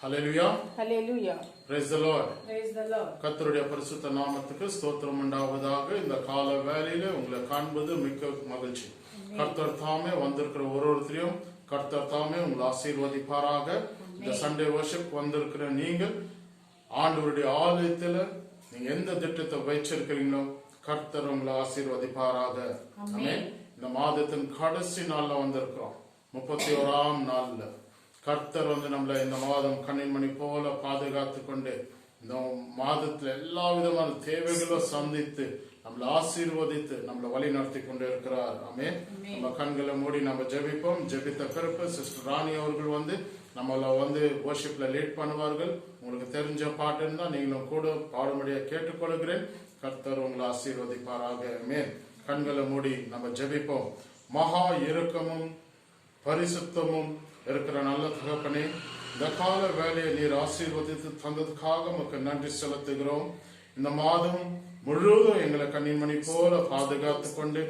Hallelujah. Hallelujah. Praise the Lord. Praise the Lord. கர்த்தருடைய பரிசுத்த நாமத்துக்கு ஸ்தோத்திரம் உண்டாவதாக. இந்த கால வேளையிலே உங்களை காண்பது மிக்க மகிழ்ச்சி. கர்த்தர் தாமே வந்திருக்கிற ஒருத்தரையும் கர்த்தர் தாமே உங்களை ஆசீர்வதிப்பாராக. இந்த சண்டே வர்ஷிப் வந்திருக்கிற நீங்கள் ஆண்டவருடைய ஆலயத்தில் நீங்க எந்த திட்டத்தை வச்சிருக்கிறீங்களோ கர்த்தர் உங்களை ஆசீர்வதிப்பாராக. ஆமென். இந்த மாதத்தின் கடைசி நாள்ல வந்திருக்கிறோம், 31ஆம் நாள்ல. கர்த்தர் நம்மள இந்த மாதம் கண்ணின்மணி போல பாதுகாத்து கொண்டு இந்த மாதத்துல எல்லா விதமான தேவைகளும் சந்தித்து நம்மளை ஆசீர்வதித்து நம்மளை வழி நடத்தி கொண்டு இருக்கிறார். ஆமென். நம்ம கண்களை மூடி நம்ம ஜெபிப்போம். ஜெபித்த பிறப்பு சிஸ்டர் ராணி அவர்கள் நம்மள வர்ஷிப்ல லீட் பண்ணுவார்கள். உங்களுக்கு தெரிஞ்ச பாட்டு இருந்தா நீங்களும் கூட பாடும்படியா கேட்டுக்கொள்கிறேன். கர்த்தர் உங்களை ஆசீர்வதிப்பாராக. ஆமென். கண்களை மூடி நம்ம ஜெபிப்போம். மகா இரக்கமும் பரிசுத்தமும் இருக்கிற நல்ல தகப்பனே, இந்த கால வேலையை நீர் ஆசீர்வதித்து தந்ததுக்காக உமக்கு நன்றி செலுத்துகிறோம். இந்த மாதம் முழுவதும் எங்களை கண்ணின்மணி போல பாதுகாத்து கொண்டு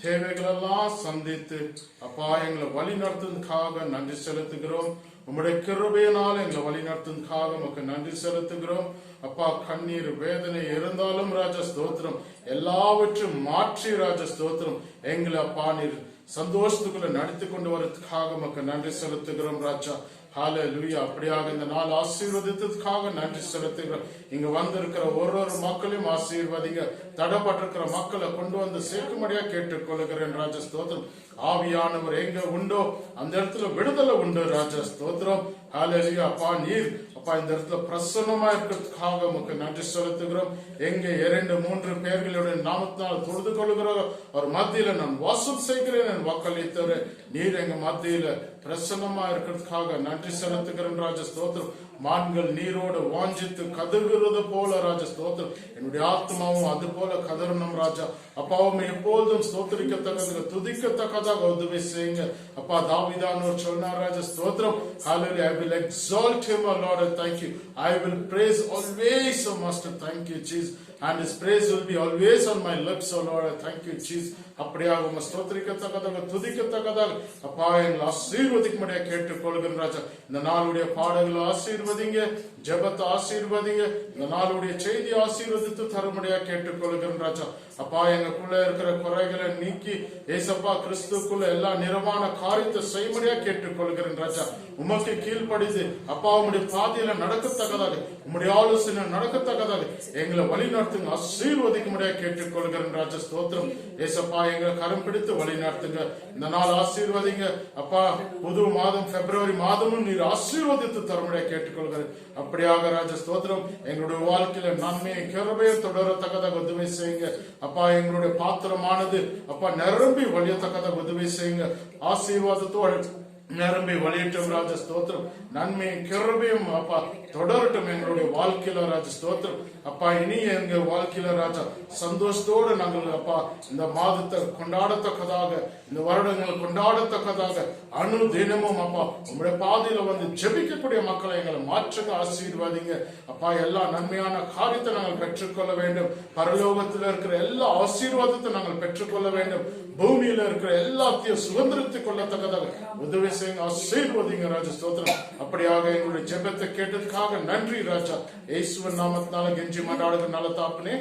தேவைகளெல்லாம் சந்தித்து அப்பா எங்களை வழி நடத்துவதற்காக நன்றி செலுத்துகிறோம். உம்முடைய கிருபையினால் எங்களை வழி நடத்துவதற்காக உமக்கு நன்றி செலுத்துகிறோம். அப்பா, கண்ணீர் வேதனை இருந்தாலும் ராஜா ஸ்தோத்திரம், எல்லாவற்றும் மாற்றி ராஜா ஸ்தோத்திரம் எங்களை அப்பா நீர் சந்தோஷத்துக்குள்ள நடத்தி கொண்டு வரதுக்காக உமக்கு நன்றி செலுத்துகிறோம் ராஜா. ஹல்லேலூயா. அப்படியாக இந்த நாள் ஆசீர்வதித்ததுக்காக நன்றி செலுத்துகிறோம். இங்க வந்திருக்கிற ஒரு மக்களையும் ஆசீர்வதிங்க. தடப்பட்டிருக்கிற மக்களை கொண்டு வந்து சேர்க்கும்படியா கேட்டுக்கொள்கிறேன் ராஜா ஸ்தோத்திரம். ஆவியானவர் எங்க உண்டோ அந்த இடத்துல விடுதலை உண்டு ராஜா ஸ்தோத்திரம். ஹல்லேலூயா. அப்பா நீர் அப்பா இந்த இடத்துல பிரசன்னமா இருக்கிறதுக்காக உமக்கு நன்றி செலுத்துகிறோம். எங்க 2-3 பேர்களுடைய நாமத்தினால் தொழுது கொள்கிறோம் அவர் மத்தியில நான் வாசம் செய்கிறேன் என் வாக்களித்தவர் நீர் எங்க மத்தியில பிரசன்னமா இருக்கிறதுக்காக நன்றி செலுத்துகிறேன் ராஜா ஸ்தோத்திரம். மான்கள் நீரோடு வாஞ்சித்து கதறுகிறது போல ராஜா ஸ்தோத்திரம் என்னுடைய ஆத்மாவும் அது போல கதறணும் ராஜா. அப்பாவும் எப்பொழுதும் ஸ்தோத்திரிக்கத்தக்கதாக துதிக்கத்தக்கதாக உதவி செய்யுங்க. அப்பா, தாவீதானவர் சொன்னார் ராஜா ஸ்தோத்திரம். Hallelujah. I will exalt him, O Lord, and thank you. I will praise always, O Master. Thank you, Jesus. And his praise will be always on my lips, O Lord. Thank you, Jesus. அப்படியாக உங்க ஸ்தோத்திரிக்கத்தக்கதாக துதிக்கத்தக்கதாக அப்பா எங்களை ஆசீர்வதிக்கும்படியா கேட்டுக்கொள்கிறேன் ராஜா. இந்த நாளுடைய பாடல்களை ஆசீர்வதிங்க, ஜெபத்தை ஆசீர்வதிங்க, இந்த நாளுடைய செய்தி ஆசீர்வதித்து தரும்படியா கேட்டுக்கொள்கிறேன் ராஜா. அப்பா, எங்களுக்குள்ள இருக்கிற குறைகளை நீக்கி ஏசப்பா கிறிஸ்துக்குள்ள எல்லா நிறமான காரியத்தை செய்யும்படியா கேட்டுக்கொள்கிறேன் ராஜா. உமக்கு கீழ்ப்படிது அப்பா உம்முடைய பாதையில நடக்கத்தக்கதாக உம்முடைய ஆலோசனை நடக்கத்தக்கதாக எங்களை வழி நடத்துங்க, ஆசீர்வதிக்கும்படியா கேட்டுக்கொள்கிறேன் ராஜா ஸ்தோத்திரம். ஏசப்பா எங்களை கரம் பிடித்து வழி நடத்துங்க. இந்த நாள் ஆசீர்வதிங்க அப்பா. புது மாதம் பிப்ரவரி மாதமும் நீர் ஆசீர்வதித்து தரும்படியா கேட்டுக்கொள்கிறேன். அப்படியாக ராஜா ஸ்தோத்திரம் எங்களுடைய வாழ்க்கையில நன்மையை கிருபையை தொடரத்தக்கதாக உதவி செய்யுங்க. அப்பா, எங்களுடைய பாத்திரமானது அப்பா நிரம்பி வழியத்தக்கதாக உதவி செய்யுங்க. ஆசீர்வாதத்தோடு நிரம்பி வழியட்டும் ராஜா ஸ்தோத்திரம். நன்மையும் கிருபையும் அப்பா தொடரட்டும் எங்களுடைய வாழ்க்கையில ராஜா ஸ்தோத்திரம். அப்பா, இனி எங்க வாழ்க்கையில ராஜா சந்தோஷத்தோடு நாங்கள் அப்பா இந்த மாதத்தை கொண்டாடத்தக்கதாக இந்த வருடங்களை கொண்டாடத்தக்கதாக அணு தினமும் அப்பா உங்களுடைய பாதையில ஜெபிக்கக்கூடிய மக்களை எங்களை மாற்றுங்க, ஆசீர்வாதிங்க. அப்பா, எல்லா நன்மையான காரியத்தை நாங்கள் பெற்றுக்கொள்ள வேண்டும். பரலோகத்தில் இருக்கிற எல்லா ஆசீர்வாதத்தை நாங்கள் பெற்றுக்கொள்ள வேண்டும். பூமியில இருக்கிற எல்லாத்தையும் சுதந்திரத்துக் கொள்ளத்தக்கதாக உதவி செய்யுங்க, ஆசீர்வதிங்க ராஜா ஸ்தோத்திரம். அப்படியாக எங்களுடைய ஜெபத்தை கேட்டதுக்காக நன்றி ராஜா. இயேசுவின் நாமத்தினால கெஞ்சி மன்றாடுகிற நல்ல தாப்பனே,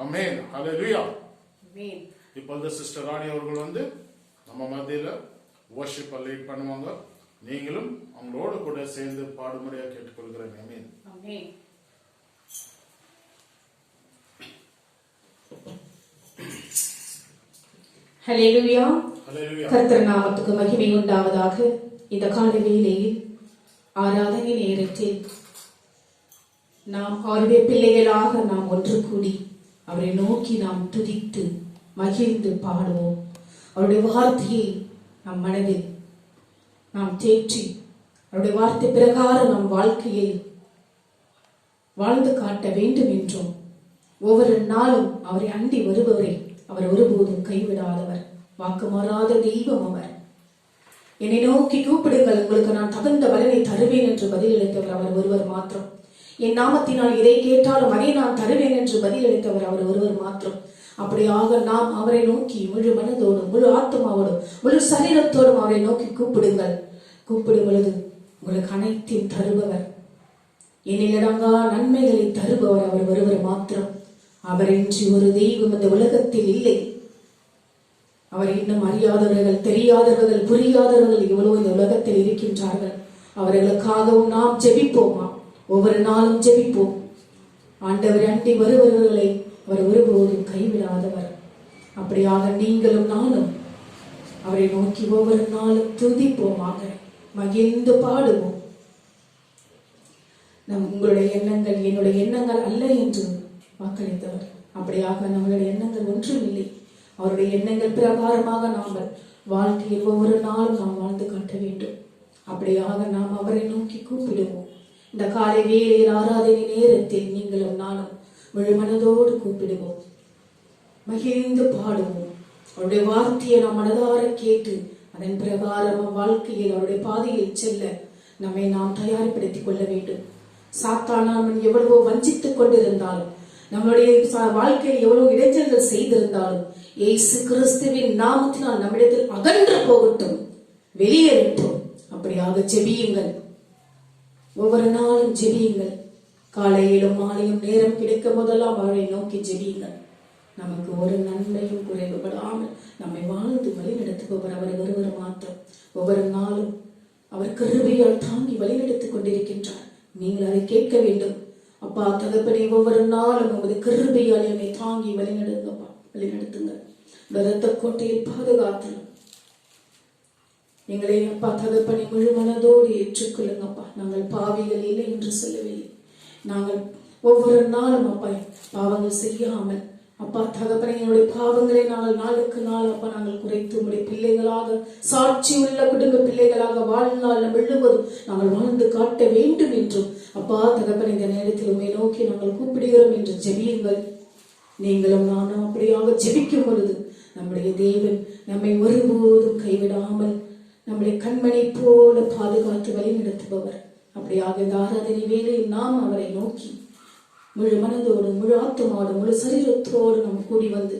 ஆமென். ஹல்லேலூயா. இப்பொழுது சிஸ்டர் ராணி அவர்கள் நம்ம மத்தியில வர்ஷிப் லீட் பண்ணுவாங்க. நீங்களும் அவங்களோட கூட சேர்ந்து பாடுமுறையா கேட்டுக்கொள்கிறேன். ஆமென். ஆமென். ஹல்லேலூயா. கர்த்தர் நாமத்துக்கு மகிமை உண்டாவதாக. இந்த கால வேளையில் ஆராதனை நேரத்தில் நாம் அவருடைய பிள்ளைகளாக நாம் ஒன்று கூடி அவரை நோக்கி நாம் துதித்து மகிழ்ந்து பாடுவோம். அவருடைய வார்த்தையை நம் மனதில் நாம் தேற்றி அவருடைய வார்த்தை பிரகாரம் நம் வாழ்க்கையில் வாழ்ந்து காட்ட வேண்டும் என்றும் ஒவ்வொரு நாளும் அவரை அண்டி வருபவரை அவர் ஒருபோதும் கைவிடாதவர், வாக்கு மாறாத தெய்வம் அவர். என்னை நோக்கி கூப்பிடுங்கள், உங்களுக்கு நான் தகுந்த பலனை தருவேன் என்று பதிலளித்தவர் அவர் ஒருவர் மாத்திரம். என் நாமத்தினால் எதை கேட்டாலும் அதை நான் தருவேன் என்று பதிலளித்தவர் அவர் ஒருவர் மாத்திரம். அப்படியாக நாம் அவரை நோக்கி முழு மனதோடும் முழு ஆத்மாவோடும் முழு சரீரத்தோடும் அவரை நோக்கி கூப்பிடுங்கள். கூப்பிடும் பொழுது உங்களுக்கு அனைத்தையும் தருபவர் எண்ணிலடங்கா நன்மைகளை தருபவர் அவர் ஒருவர் மாத்திரம். அவரின்றி ஒரு தெய்வம் இந்த உலகத்தில் இல்லை. அவர் இன்னும் அறியாதவர்கள், தெரியாதவர்கள், புரியாதவர்கள் எவ்வளவு இந்த உலகத்தில் இருக்கின்றார்கள். அவர்களுக்காகவும் நாம் ஜெபிப்போமா? ஒவ்வொரு நாளும் ஜெபிப்போம். ஆண்டவர் அண்டி வருபவர்களை அவர் ஒருபோதும் கைவிடாதவர். அப்படியாக நீங்களும் நானும் அவரை நோக்கி ஒவ்வொரு நாளும் துதிப்போமாக, மகிழ்ந்து பாடுவோம். உங்களுடைய எண்ணங்கள் என்னுடைய எண்ணங்கள் அல்ல என்று வாக்களித்தவர். அப்படியாக நம்மளுடைய எண்ணங்கள் ஒன்றும் இல்லை. அவருடைய எண்ணங்கள் பிரகாரமாக நாம் வாழ்க்கையில் ஒவ்வொரு நாளும் நாம் வாழ்ந்து காட்ட வேண்டும். அப்படியாக நாம் அவரை நோக்கி கூப்பிடுவோம். இந்த காலை வேளையில் ஆராதனை நேரத்தில் நீங்களும் நானும் முழு மனதோடு கூப்பிடுவோம், மகிழ்ந்து பாடுவோம். அவருடைய வார்த்தையை நாம் மனதார கேட்டு அதன் பிரகாரம் வாழ்க்கையில் அவருடைய பாதையில் செல்ல நம்மை நாம் தயார்படுத்திக் கொள்ள வேண்டும். சாத்தானான் எவ்வளவோ வஞ்சித்துக் கொண்டிருந்தாலும், நம்மளுடைய வாழ்க்கையில் எவ்வளவு இடைஞ்சல்கள் செய்திருந்தாலும், இயேசு கிறிஸ்துவின் நாமத்தினால் நம்மிடத்தில் அகன்று போகட்டும், வெளியேறட்டும். அப்படியாக ஜெபியுங்கள், ஒவ்வொரு நாளும் ஜெபியுங்கள். காலையிலும் மாலையும் நேரம் கிடைக்கும் போதெல்லாம் அவரை நோக்கி ஜெபியுங்கள். நமக்கு ஒரு நன்மையும் குறைவுபடாமல் நம்மை வாழ்ந்து வழி நடத்துபவர் அவர் ஒருவர் மாத்திரம். ஒவ்வொரு நாளும் அவர் கிருபையால் தாங்கி வழிநடத்திக் கொண்டிருக்கின்றார். நீங்கள் அதை கேட்க வேண்டும். அப்பா தகப்பனே, ஒவ்வொரு நாளும் உமது கிருபையால் என்னை தாங்கி வழிநடத்துங்கப்பா, வழிநடத்துங்க. இந்த இரத்த கோட்டையில் பாதுகாத்தலும் எங்களை அப்பா தகப்பனை முழு மனதோடு ஏற்றுக்கொள்ளுங்கப்பா. நாங்கள் பாவிகள் இல்லை என்று சொல்லவில்லை. நாங்கள் ஒவ்வொரு நாளும் அப்பா பாவங்கள் செய்யாமல் அப்பா தகப்பனை என்னுடைய பாவங்களை நாங்கள் நாளுக்கு நாள் அப்பா நாங்கள் குறைத்து உங்களுடைய பிள்ளைகளாக, சாட்சி உள்ள குடும்ப பிள்ளைகளாக வாழ்நாள் முழுவதும் நாங்கள் வாழ்ந்து காட்ட வேண்டும் என்றும் அப்பா தகப்பனை இந்த நேரத்தில் உண்மை நோக்கி நாங்கள் கூப்பிடுகிறோம் என்று ஜெபியுங்கள். நீங்களும் நானும் அப்படியாக ஜெபிக்கும் பொழுது நம்முடைய தேவன் நம்மை ஒருபோதும் கைவிடாமல் நம்முடைய கண்மணி போல பாதுகாத்து வழிநடத்துபவர். அப்படியாக இந்த ஆராதனை வேளையில் நாம் அவரை நோக்கி முழு மனதோடு, முழு ஆத்மாவோடு, முழு சரீரத்தோடு நாம் கூடி வந்து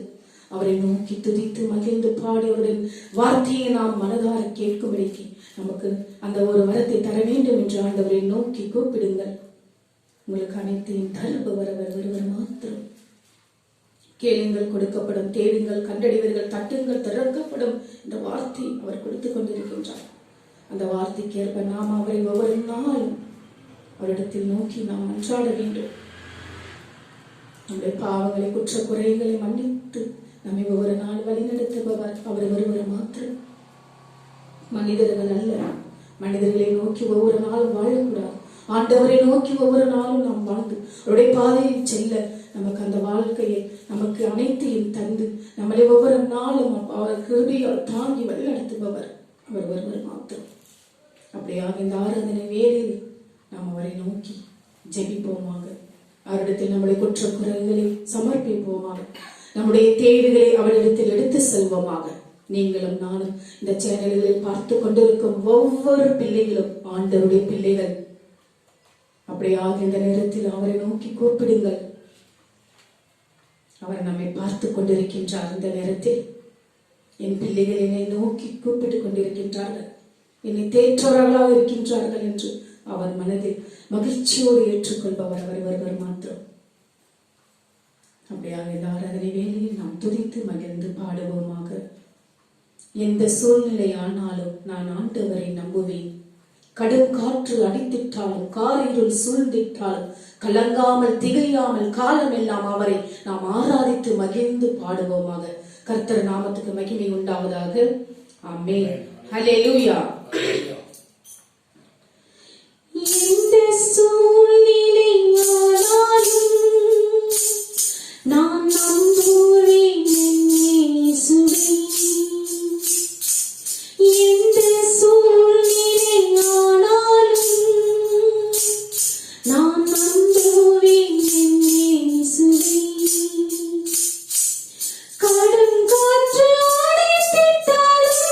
அவரை நோக்கி துதித்து மகிழ்ந்து பாடி அவருடைய வார்த்தையை நாம் மனதார கேட்கும்படிக்கு நமக்கு அந்த ஒரு வரத்தை தர வேண்டும் என்று ஆண்டவரை நோக்கி கூப்பிடுங்கள். உங்களுக்கு அனைத்தையும் தருபவர் அவர் ஒருவர் மாத்திரம். கேளுங்கள் கொடுக்கப்படும், தேடுங்கள் கண்டடைவீர்கள், தட்டுங்கள் திறக்கப்படும் என்ற வார்த்தை அவர் கொடுத்துக் கொண்டிருக்கின்றார். அந்த வார்த்தைக்கு ஏற்ப நாம் அவரை ஒவ்வொரு நாளும் அவரிடத்தில் நோக்கி நாம் அன்றாட வேண்டும். நம்முடைய பாவங்களை, குற்ற குறைகளை மன்னித்து நம்மை ஒவ்வொரு நாள் வழிநடத்துபவர் அவர் ஒருவர் மாத்திரம். மனிதர்கள் அல்ல. மனிதர்களை நோக்கி ஒவ்வொரு நாளும் வாழக்கூடாது. ஆண்டவரை நோக்கி ஒவ்வொரு நாளும் நாம் வாழ்ந்து அவருடைய பாதையில் செல்ல நமக்கு அந்த வாழ்க்கையை நமக்கு அனைத்தையும் தந்து நம்மளை ஒவ்வொரு நாளும் அவர் கிருபையால் தாங்கி வழிநடத்துபவர் அவர் ஒருவர் மாத்திரம். அப்படியாக இந்த ஆராதனை வேளையில் நாம் அவரை நோக்கி ஜெபிப்போமாக. அவரிடத்தில் நம்முடைய குற்ற குறைகளை சமர்ப்பிப்போமாக. நம்முடைய தேவைகளை அவரிடத்தில் எடுத்து செல்வோமாக. நீங்களும் நானும் இந்த சேனல்களில் பார்த்து கொண்டிருக்கும் ஒவ்வொரு பிள்ளைகளும் ஆண்டவருடைய பிள்ளைகள். அப்படியாக இந்த நேரத்தில் அவரை நோக்கி கூப்பிடுங்கள். அவர் நம்மை பார்த்து கொண்டிருக்கின்றார். இந்த நேரத்தில் என் பிள்ளைகள் என்னை நோக்கி கூப்பிட்டுக் கொண்டிருக்கின்றார்கள், என்னை தேற்றவர்களாக இருக்கின்றார்கள் என்று அவர் மனதில் மகிழ்ச்சியோடு ஏற்றுக்கொள்பவர் அவர் ஒருவர் மாத்திரம். அப்படியாக இந்த ஆராதனை வேளையில் நாம் துதித்து மகிழ்ந்து பாடுவோமாக. எந்த சூழ்நிலையானாலும் நான் ஆண்டவரை நம்புவேன். கடும் காற்று அடித்திட்டாலும், காரிருள் சூழ்ந்திட்டாலும் கலங்காமல் திகையாமல் காலமெல்லாம் அவரை நாம் ஆராதித்து மகிழ்ந்து பாடுவோமாக. கர்த்தர் நாமத்துக்கு மகிமை உண்டாவதாக. ஆமென். ஹல்லேலூயா. இந்த சூழ்நிலையானாலும் நான் நம்புவேன் இயேசுவை. இந்த சூழ்நிலையானாலும் நான் நம்புவேன் இயேசுவை. கடும் காற்று அடித்திட்டாலும்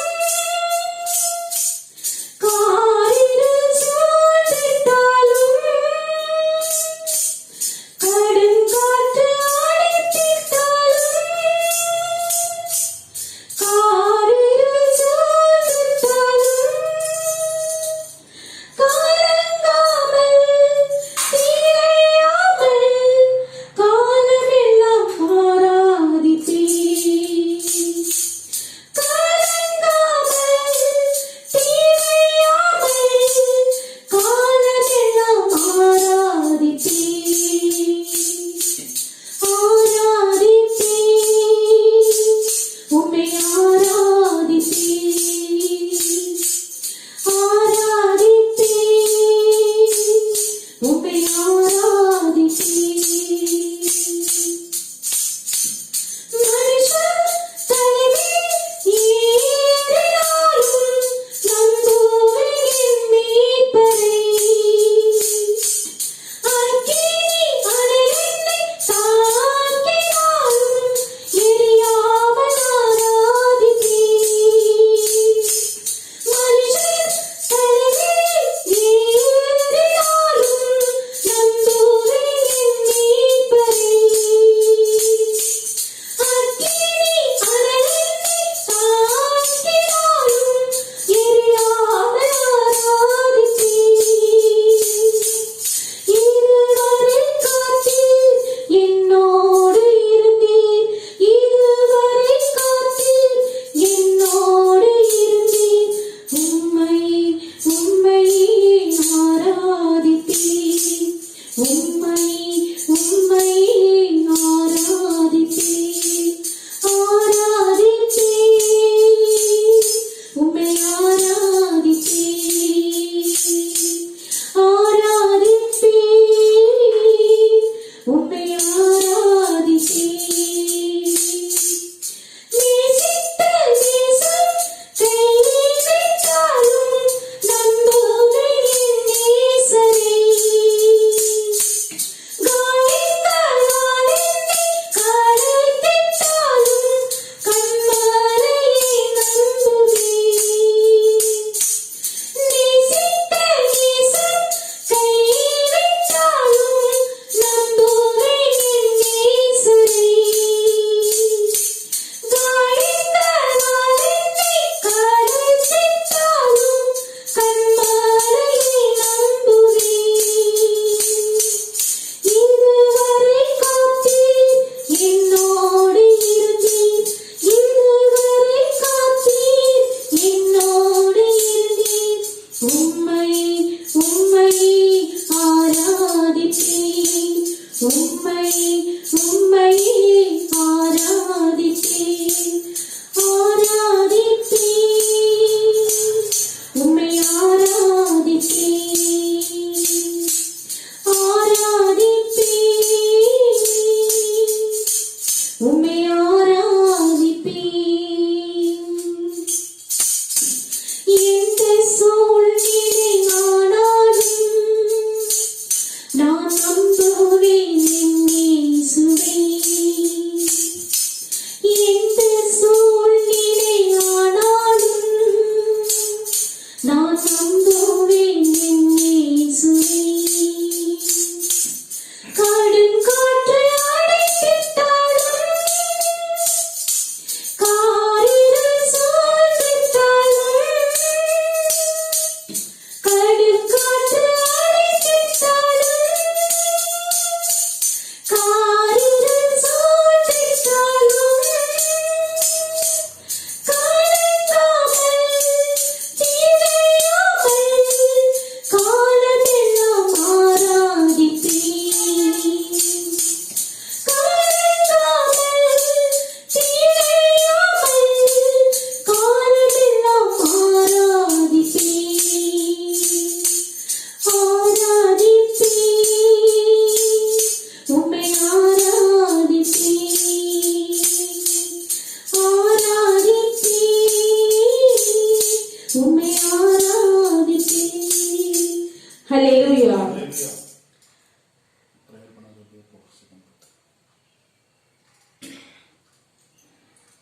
Hallelujah.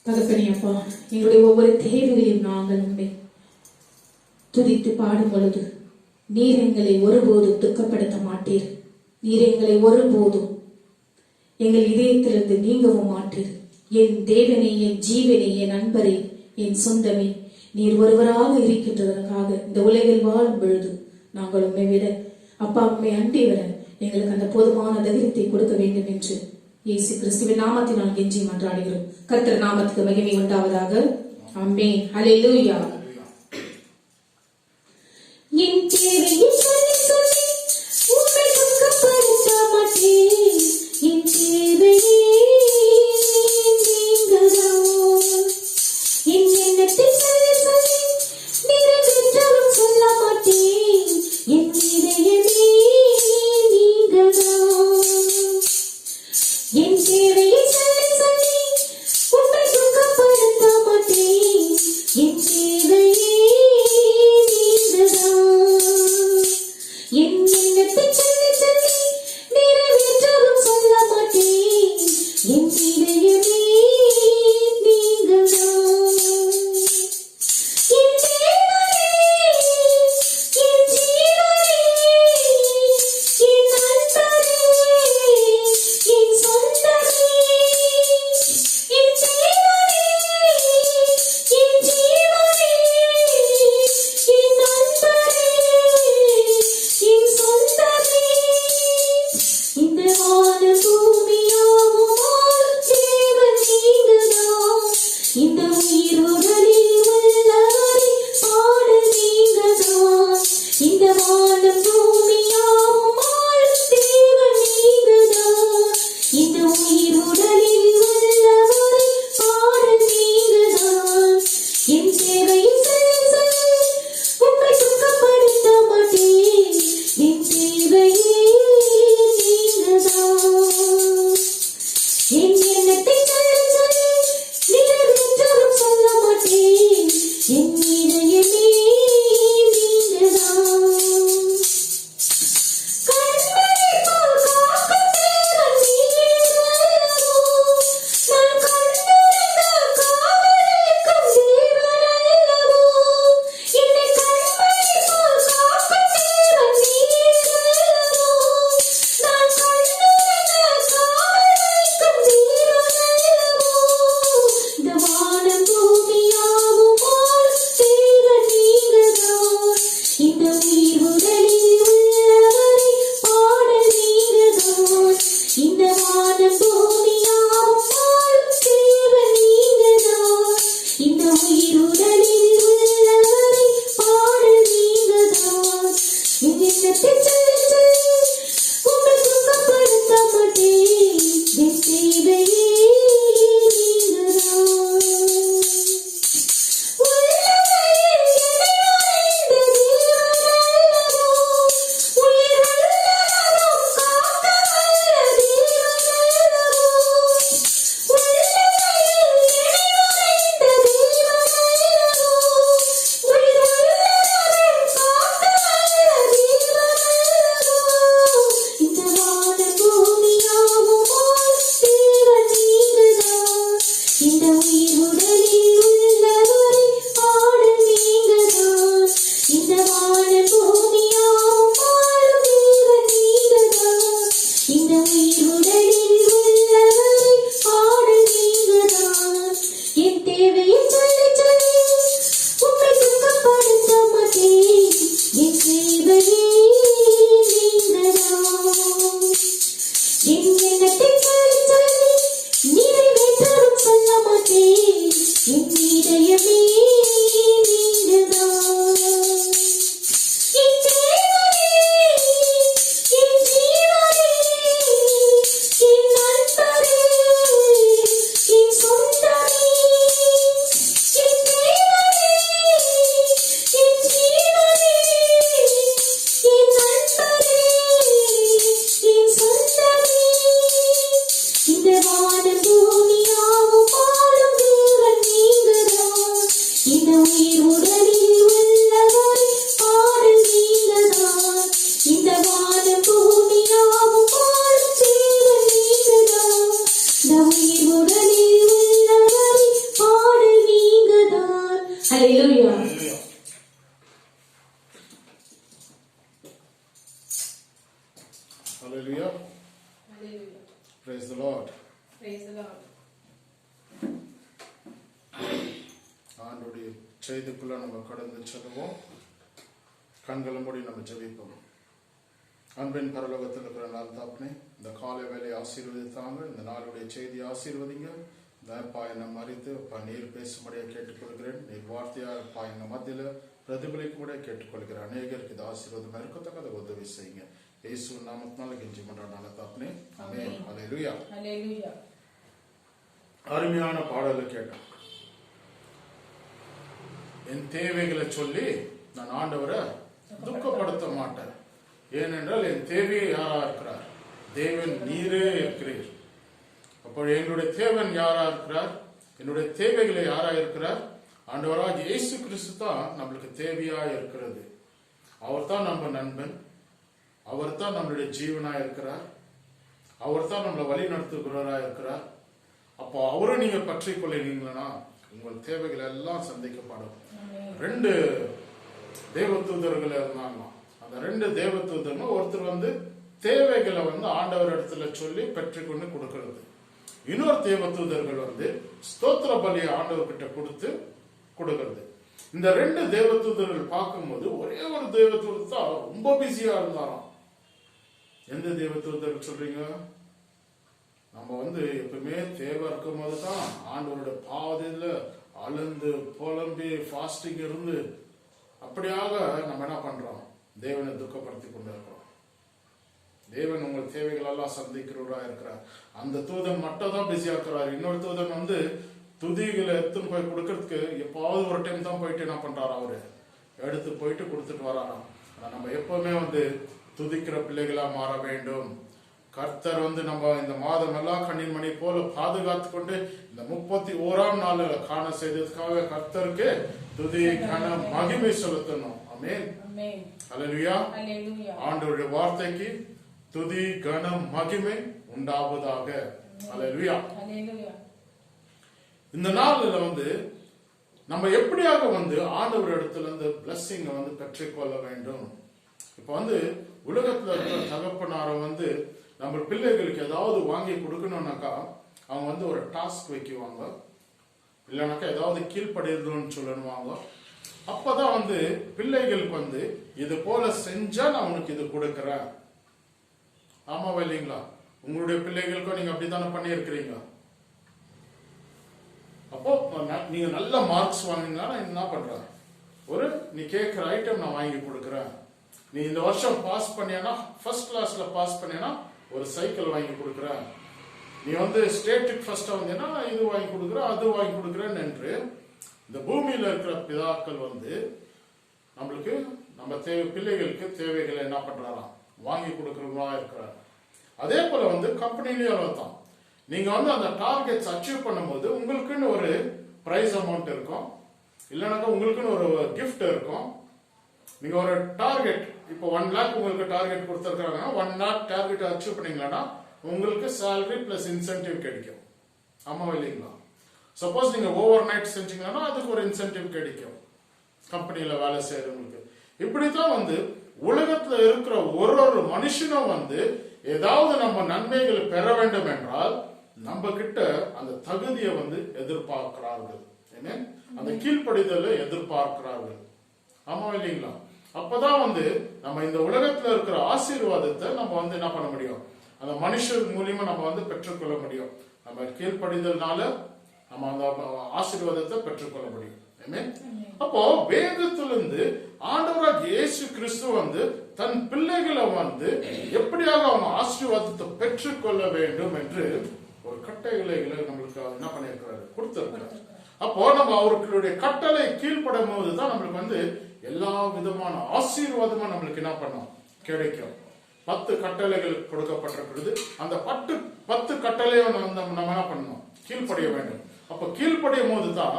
தகப்பனே அப்பா, எங்களுடைய ஒவ்வொரு தேவைகளையும் நாங்கள் உண்மை துதித்து பாடும் பொழுது நீர் எங்களை ஒருபோதும் துக்கப்படுத்த மாட்டீர். நீர் எங்களை ஒருபோதும் எங்கள் இதயத்திலிருந்து நீங்கவும் மாட்டீர். என் தேவனே, என் ஜீவனே, என் நண்பரே, என் சொந்தமே, நீர் ஒருவராக இருக்கின்றதற்காக இந்த உலகில் வாழும் பொழுது நாங்கள் உண்மை விட அப்பா உண்மை அண்டி வர எங்களுக்கு அந்த போதுமான தைரியத்தை கொடுக்க வேண்டும் என்று இயேசு கிறிஸ்துவின் நாமத்தினால் கெஞ்சி மன்றாடுகிறோம். கர்த்தர் நாமத்துக்கு மகிமை உண்டாவதாக. ஆமென். ஹல்லேலூயா. என் தேவையை சொல்லி சொல்லி உம்மை துக்கப்படுத்த மாட்டேன். என் தேவையை நீங்கதான். என் எண்ணத்தை சொல்லி சொல்லி நிறைவேற்றவும் சொல்ல மாட்டேன். என் இதயமே நீங்கதான். என் தேவையை சொல்லி சொல்லி உம்மை துக்கப்படுத்த மாட்டேன். என் தேவையே நீங்கதான். Hallelujah. Hallelujah. Praise the Lord. Praise the Lord. ஆண்டவருடைய செய்திக்குள்ள நம்ம கடந்து செல்வோம். கண்களை மூடி நம்ம ஜெபிப்போம். அன்பின் பரலோகத்தில் இருக்கிற நாள் தாப்பனே, இந்த காலை வேலையை ஆசீர்வதித்தாங்க. இந்த நாளுடைய செய்தி ஆசீர்வதிங்க. தயப்பா என்னை மறித்து நீர் பேசும்படியா கேட்டுக்கொள்கிறேன். நீர் வார்த்தையா எங்க மத்தியில பிரதிபலிக்கும்படியா கேட்டுக்கொள்கிறேன். அநேகருக்கு இது ஆசீர்வாதம் இருக்கத்தக்க உதவி செய்யுங்க. இயேசு நாமத்தினால கெஞ்சி மன்றாடுறேன் தாப்பனே. ஆமென். ஹல்லேலூயா. Hallelujah. அருமையான பாடலை கேட்டோம். என் தேவைகளை சொல்லி நான் ஆண்டவரை துக்கப்படுத்த மாட்டேன். ஏனென்றால் என் தேவையை யாரா இருக்கிறார்? தேவன் நீரே இருக்கிறீர். அப்போ என்னுடைய தேவன் யாரா இருக்கிறார்? என்னுடைய தேவைகளை யாரா இருக்கிறார்? ஆண்டவராக இயேசு கிறிஸ்து தான் நம்மளுக்கு தேவையா இருக்கிறது. அவர் தான் நம்ம நண்பன். அவர் தான் நம்மளுடைய ஜீவனா இருக்கிறார். அவர் தான் நம்மளை வழி நடத்துகிறவரா இருக்கிறார். அப்போ அவரை நீங்க பற்றி கொள்ளுங்களா உங்கள் தேவைகள் எல்லாம் சந்திக்கப்படும். 2 தேவதூதர்கள் இருந்தாங்க. அந்த 2 தேவதூதர்கள் ஒருத்தர் தேவைகளை ஆண்டவர் இடத்துல சொல்லி பெற்றுக்கொண்டு கொடுக்கிறது. இன்னொரு தேவதூதர்கள் ஸ்தோத்திர பலியை ஆண்டவர் கிட்ட கொடுக்கிறது. இந்த 2 தேவதூதர்கள் பார்க்கும்போது ஒரே ஒரு தேவதூதர் தான் ரொம்ப பிஸியா இருந்தாராம். எந்த தேவதூதர் சொல்றீங்க? நம்ம எப்பவுமே தேவை இருக்கும் போது தான் ஆண்டவரோட பாதையில அழுந்து புலம்பி ஃபாஸ்டிங் இருந்து அப்படியாக நம்ம என்ன பண்றோம்? தேவனை துக்கப்படுத்தி கொண்டு இருக்கிறோம். தேவன் உங்கள் தேவைகள் எல்லாம் சந்திக்கிறவரா இருக்கிறார். அந்த தூதன் மட்டும் தான் பிஸியா இருக்கிறார். இன்னொரு தூதன் துதிகளை எடுத்துன்னு போய் கொடுக்கறதுக்கு எப்பாவது ஒரு டைம் தான் போயிட்டு என்ன பண்றாரு? அவரு எடுத்து போயிட்டு கொடுத்துட்டு வராராம். ஆனா நம்ம எப்பவுமே துதிக்கிற பிள்ளைகளா மாற வேண்டும். கர்த்தர் நம்ம இந்த மாதம் எல்லாம் கண்ணின் மணி போல பாதுகாத்து கொண்டு இந்த 31ஆம் நாள் காண செய்ததுக்காக கர்த்தருக்கு துதி கன மகிமை செலுத்தணும். ஆமென். ஹல்லேலூயா. ஆண்டவருடைய வார்த்தைக்கு துதி கன மகிமை உண்டாவதாக. ஹல்லேலூயா. இந்த நாள்ல நம்ம எப்படியாக ஆண்டவர் இடத்துல இருந்து பிளஸிங் பெற்றுக்கொள்ள வேண்டும். இப்ப உலகத்துல இருக்கிற தகப்பனார நம்ம பிள்ளைகளுக்கு ஏதாவது வாங்கி கொடுக்கணும்னாக்கா அவங்க ஒரு டாஸ்க் வைக்குவாங்க. இல்லைனாக்கா ஏதாவது கீழ்படியணும்னு சொல்லணுவாங்க. அப்பதான் பிள்ளைகளுக்கு இது போல செஞ்சா நான் உனக்கு இது கொடுக்கறேன். ஆமாவா இல்லைங்களா? உங்களுடைய பிள்ளைகளுக்கும் நீங்க அப்படித்தானே பண்ணி இருக்கிறீங்க. அப்போ நீங்க நல்ல மார்க்ஸ் வாங்கினா என்ன பண்ற? நீ கேட்கிற ஐட்டம் நான் வாங்கி கொடுக்கறேன். நீ இந்த வருஷம் பாஸ் பண்ணினா, ஃபர்ஸ்ட் கிளாஸ்ல பாஸ் பண்ணினா ஒரு சைக்கிள் வாங்கி கொடுக்கறேன். நீ ஸ்டேட்டுக்கு ஃபர்ஸ்ட் வந்தீங்கன்னா இது வாங்கி கொடுக்குறேன், அது வாங்கி கொடுக்குறேன்னு என்று இந்த பூமியில இருக்கிற பிதாக்கள் நம்மளுக்கு நம்ம பிள்ளைகளுக்கு தேவைகளை என்ன பண்றாராம்? வாங்கி கொடுக்கறவங்களா இருக்கிறார். அதே போல கம்பெனிலயும் தான் நீங்க அந்த டார்கெட்ஸ் அச்சீவ் பண்ணும்போது உங்களுக்குன்னு ஒரு பிரைஸ் அமௌண்ட் இருக்கும். இல்லைனாக்கா உங்களுக்குன்னு ஒரு கிஃப்ட் இருக்கும். நீங்க ஒரு டார்கெட் இப்போ 1 lakh உங்களுக்கு டார்கெட் கொடுத்துருக்காங்கன்னா 1 lakh டார்கெட் அச்சீவ் பண்ணீங்கன்னா உங்களுக்கு salary பிளஸ் இன்சென்டிவ் கிடைக்கும். ஆமாவா இல்லைங்களா? சப்போஸ் நீங்க ஓவர் நைட் செஞ்சீங்கன்னா அதுக்கு ஒரு இன்சென்டிவ் கிடைக்கும் கம்பெனியில வேலை செய்யறவங்களுக்கு. இப்படித்தான் உலகத்துல இருக்கிற ஒரு மனுஷனும் ஏதாவது நம்ம நன்மைகளை பெற வேண்டும் என்றால் நம்ம கிட்ட அந்த தகுதியை எதிர்பார்க்கிறார்கள். அந்த கீழ்ப்படிதலை எதிர்பார்க்கிறார்கள். ஆமா இல்லைங்களா? அப்பதான் நம்ம இந்த உலகத்துல இருக்கிற ஆசீர்வாதத்தை நம்ம என்ன பண்ண முடியும்? அந்த மனுஷர் மூலியமா நம்ம பெற்றுக்கொள்ள முடியும். நம்ம கீழ்ப்படிதல்னால நம்ம அந்த ஆசீர்வாதத்தை பெற்றுக்கொள்ள முடியும். அப்போ வேதத்திலிருந்து ஆண்டவராக இயேசு கிறிஸ்து தன் பிள்ளைகளை எப்படியாக அவங்க ஆசீர்வாதத்தை பெற்றுக்கொள்ள வேண்டும் என்று ஒரு கட்டளைகளை நம்மளுக்கு என்ன பண்ணிருக்கிறாரு? கொடுத்திருக்கிறார். அப்போ நம்ம அவர்களுடைய கட்டளை கீழ்ப்படும் போதுதான் நம்மளுக்கு எல்லா விதமான ஆசீர்வாதமும் நம்மளுக்கு என்ன பண்ணும்? கிடைக்கும். 10 கட்டளைகள் கொடுக்கப்பட்டிருக்கிறது. அந்த 10 கட்டளையும் நம்ம என்ன பண்ணணும்? கீழ்ப்படிய வேண்டும். அப்ப கீழ்ப்படியும் போதுதான்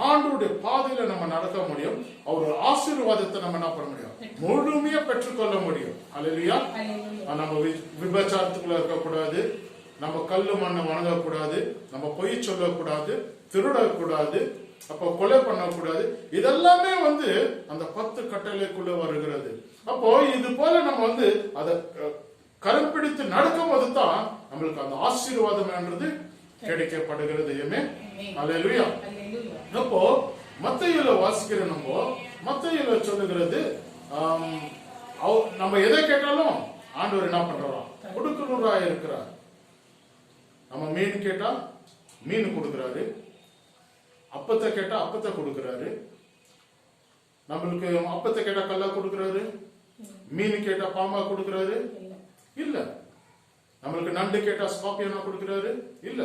ஆண்டவருடைய பாதையில நம்ம நடக்க முடியும். அவர் ஆசீர்வாதத்தை நம்ம என்ன பண்ண முடியும்? முழுமையா பெற்றுக்கொள்ள முடியும். அல்லேலூயா. நம்ம விபச்சாரத்துக்குள்ள இருக்கக்கூடாது, நம்ம கல்லு மண்ணை வணங்கக்கூடாது, நம்ம பொய் சொல்லக்கூடாது, திருடக்கூடாது, அப்போ கொலை பண்ணக்கூடாது. இதெல்லாமே அந்த 10 கட்டளைக்குள்ள வருகிறது. அப்போ இது போல நம்ம அதை கரம் பிடித்து நடக்கும் போது தான் நம்மளுக்கு அந்த ஆசீர்வாதம்ன்றது கிடைக்கப்படுகிறது. அல்லேலூயா. அப்போ மத்தேயுல வாசிக்கிற மத்தேயுல சொல்லுகிறது, நம்ம எதை கேட்டாலும் ஆண்டவர் என்ன பண்றாராம், கொடுக்கணும்ரா இருக்கிறார். நம்ம மீன் கேட்டா மீன் கொடுக்கிறாரு, அப்பத்தை கேட்டா அப்பத்தை கொடுக்கிறாரு, நம்மளுக்கு அப்பத்தை கேட்டா கல்லா கொடுக்கிறாரு, மீன் கேட்டா பாம்பா கொடுக்கிறாரு இல்ல, நம்மளுக்கு நண்டு கேட்டா ஸ்கார்பியனா கொடுக்கிறாரு இல்ல.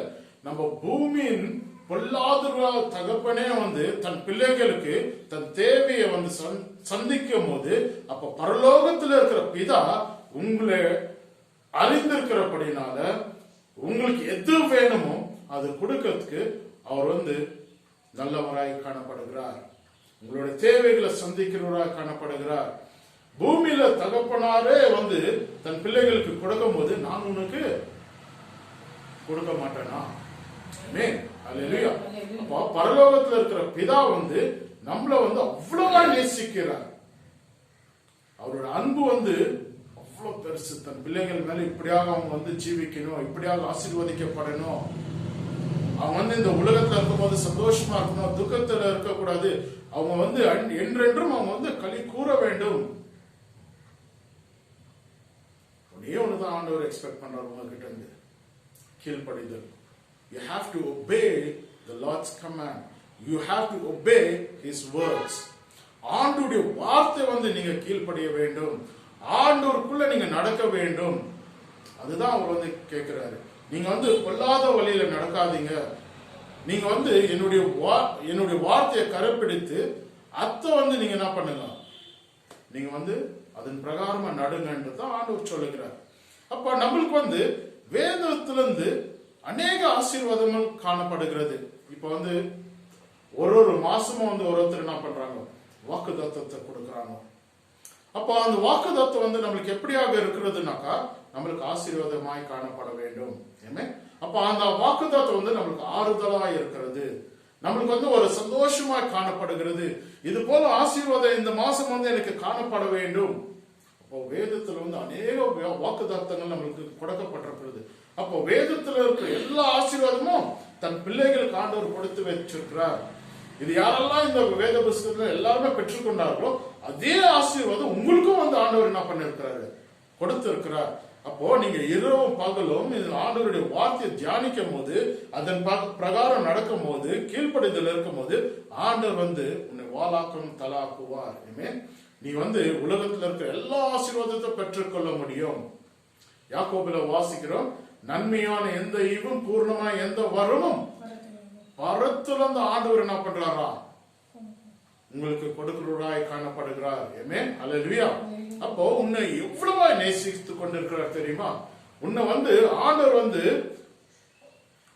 நம்ம பூமியின் பொல்லாத தகப்பனே தன் பிள்ளைகளுக்கு தன் தேவையை சந்திக்கும் போது, அப்ப பரலோகத்தில் இருக்கிற பிதா உங்களை அறிந்திருக்கிறபடினால உங்களுக்கு எது வேணுமோ அது கொடுக்கிறதுக்கு அவர் நல்லவராய் காணப்படுகிறார். உங்களுடைய தேவைகளை சந்திக்கிறவராய் காணப்படுகிறார். பூமியில தகப்பனாரே தன் பிள்ளைகளுக்கு கொடுக்கும் போது நான் உனக்கு கொடுக்க மாட்டேனா? அல்லேலூயா. அப்போ பரலோகத்துல இருக்கிற பிதா நம்மள அவ்வளவா நேசிக்கிறார். அவரோட அன்பு அவ்வளவு பெருசு. தன் பிள்ளைகள் மேல இப்படியாக அவங்க ஜீவிக்கணும், இப்படியாக ஆசீர்வதிக்கப்படணும், அவங்க இந்த உலகத்துல இருக்கும் போது சந்தோஷமா இருக்கணும், துக்கத்துல இருக்கக்கூடாது, அவங்க என்றென்றும் அவங்க களி கூற வேண்டும். ஒன்னே ஒண்ணுதான் ஆண்டவர் எக்ஸ்பெக்ட் பண்றாரு உங்ககிட்ட இருந்து, கீழ்ப்படிதல். You have to obey the Lord's command. You have to obey His words. ஆண்டவருடைய வார்த்தை நீங்க கீழ்ப்படிய வேண்டும், ஆண்டவருக்குள்ள நீங்க நடக்க வேண்டும். அதுதான் அவர் கேட்கிறாரு. நீங்க கொல்லாத வழியில நடக்காதீங்க. நீங்க என்னுடைய வார்த்தையை கரைப்பிடித்து அத்தை நீங்க என்ன பண்ணுங்க, நீங்க அதன் பிரகாரமா நடுங்கன்றதான் ஆண்டவர் சொல்லுகிறார். அப்ப நம்மளுக்கு வேதத்திலிருந்து அநேக ஆசீர்வாதங்கள் காணப்படுகிறது. இப்ப ஒரு மாசமும் ஒருத்தர் என்ன பண்றாங்க, வாக்கு தத்துவத்தை கொடுக்கறாங்க. அப்ப அந்த வாக்கு தத்துவம் நம்மளுக்கு எப்படியாக இருக்கிறதுனாக்கா நம்மளுக்கு ஆசீர்வாதமாய் காணப்பட வேண்டும். அப்ப அந்த வாக்கு தத்துவம் நம்மளுக்கு ஆறுதலாய் இருக்கிறது, நம்மளுக்கு ஒரு சந்தோஷமாய் காணப்படுகிறது. இது போல ஆசீர்வாதம் இந்த மாசம் எனக்கு காணப்பட வேண்டும். அப்போ வேதத்துல அநேக வாக்கு தத்துவங்கள் நம்மளுக்கு கொடுக்கப்பட்டிருக்கிறது. அப்போ வேதத்துல இருக்கிற எல்லா ஆசீர்வாதமும் தன் பிள்ளைகளுக்கு ஆண்டவர் கொடுத்து வச்சிருக்கிறார். இது யாரெல்லாம் இந்த வேத புஸ்தகத்துல எல்லாருமே பெற்றுக்கொண்டார்களோ அதே ஆசீர்வாதம் உங்களுக்கும் ஆண்டவர் என்ன பண்ணிருக்கிறாரு, கொடுத்திருக்கிறார். அப்போ நீங்க இரவும் பகலும் ஆண்டவருடைய வார்த்தையை தியானிக்கும் போது, அதன் பிரகாரம் நடக்கும் போது, கீழ்ப்படிதல் இருக்கும் போது ஆண்டவர் உன்னை வாளாக்கும் தலாக்குவார். நீ உலகத்துல இருக்கிற எல்லா ஆசீர்வாதத்தை பெற்றுக்கொள்ள முடியும். யாக்கோபுல வாசிக்கிறோம், நன்மையான எந்த ஈவும் பூர்ணமான எந்த வரமும் பரத்துல ஆண்டவர் என்ன பண்றாரா உங்களுக்கு கொடுக்கிறவராய் காணப்படுகிறார். அல்லேலூயா. அப்போ உன்னை எவ்வளவா நேசித்து கொண்டிருக்கிறார் தெரியுமா? உன்னை ஆண்டவர்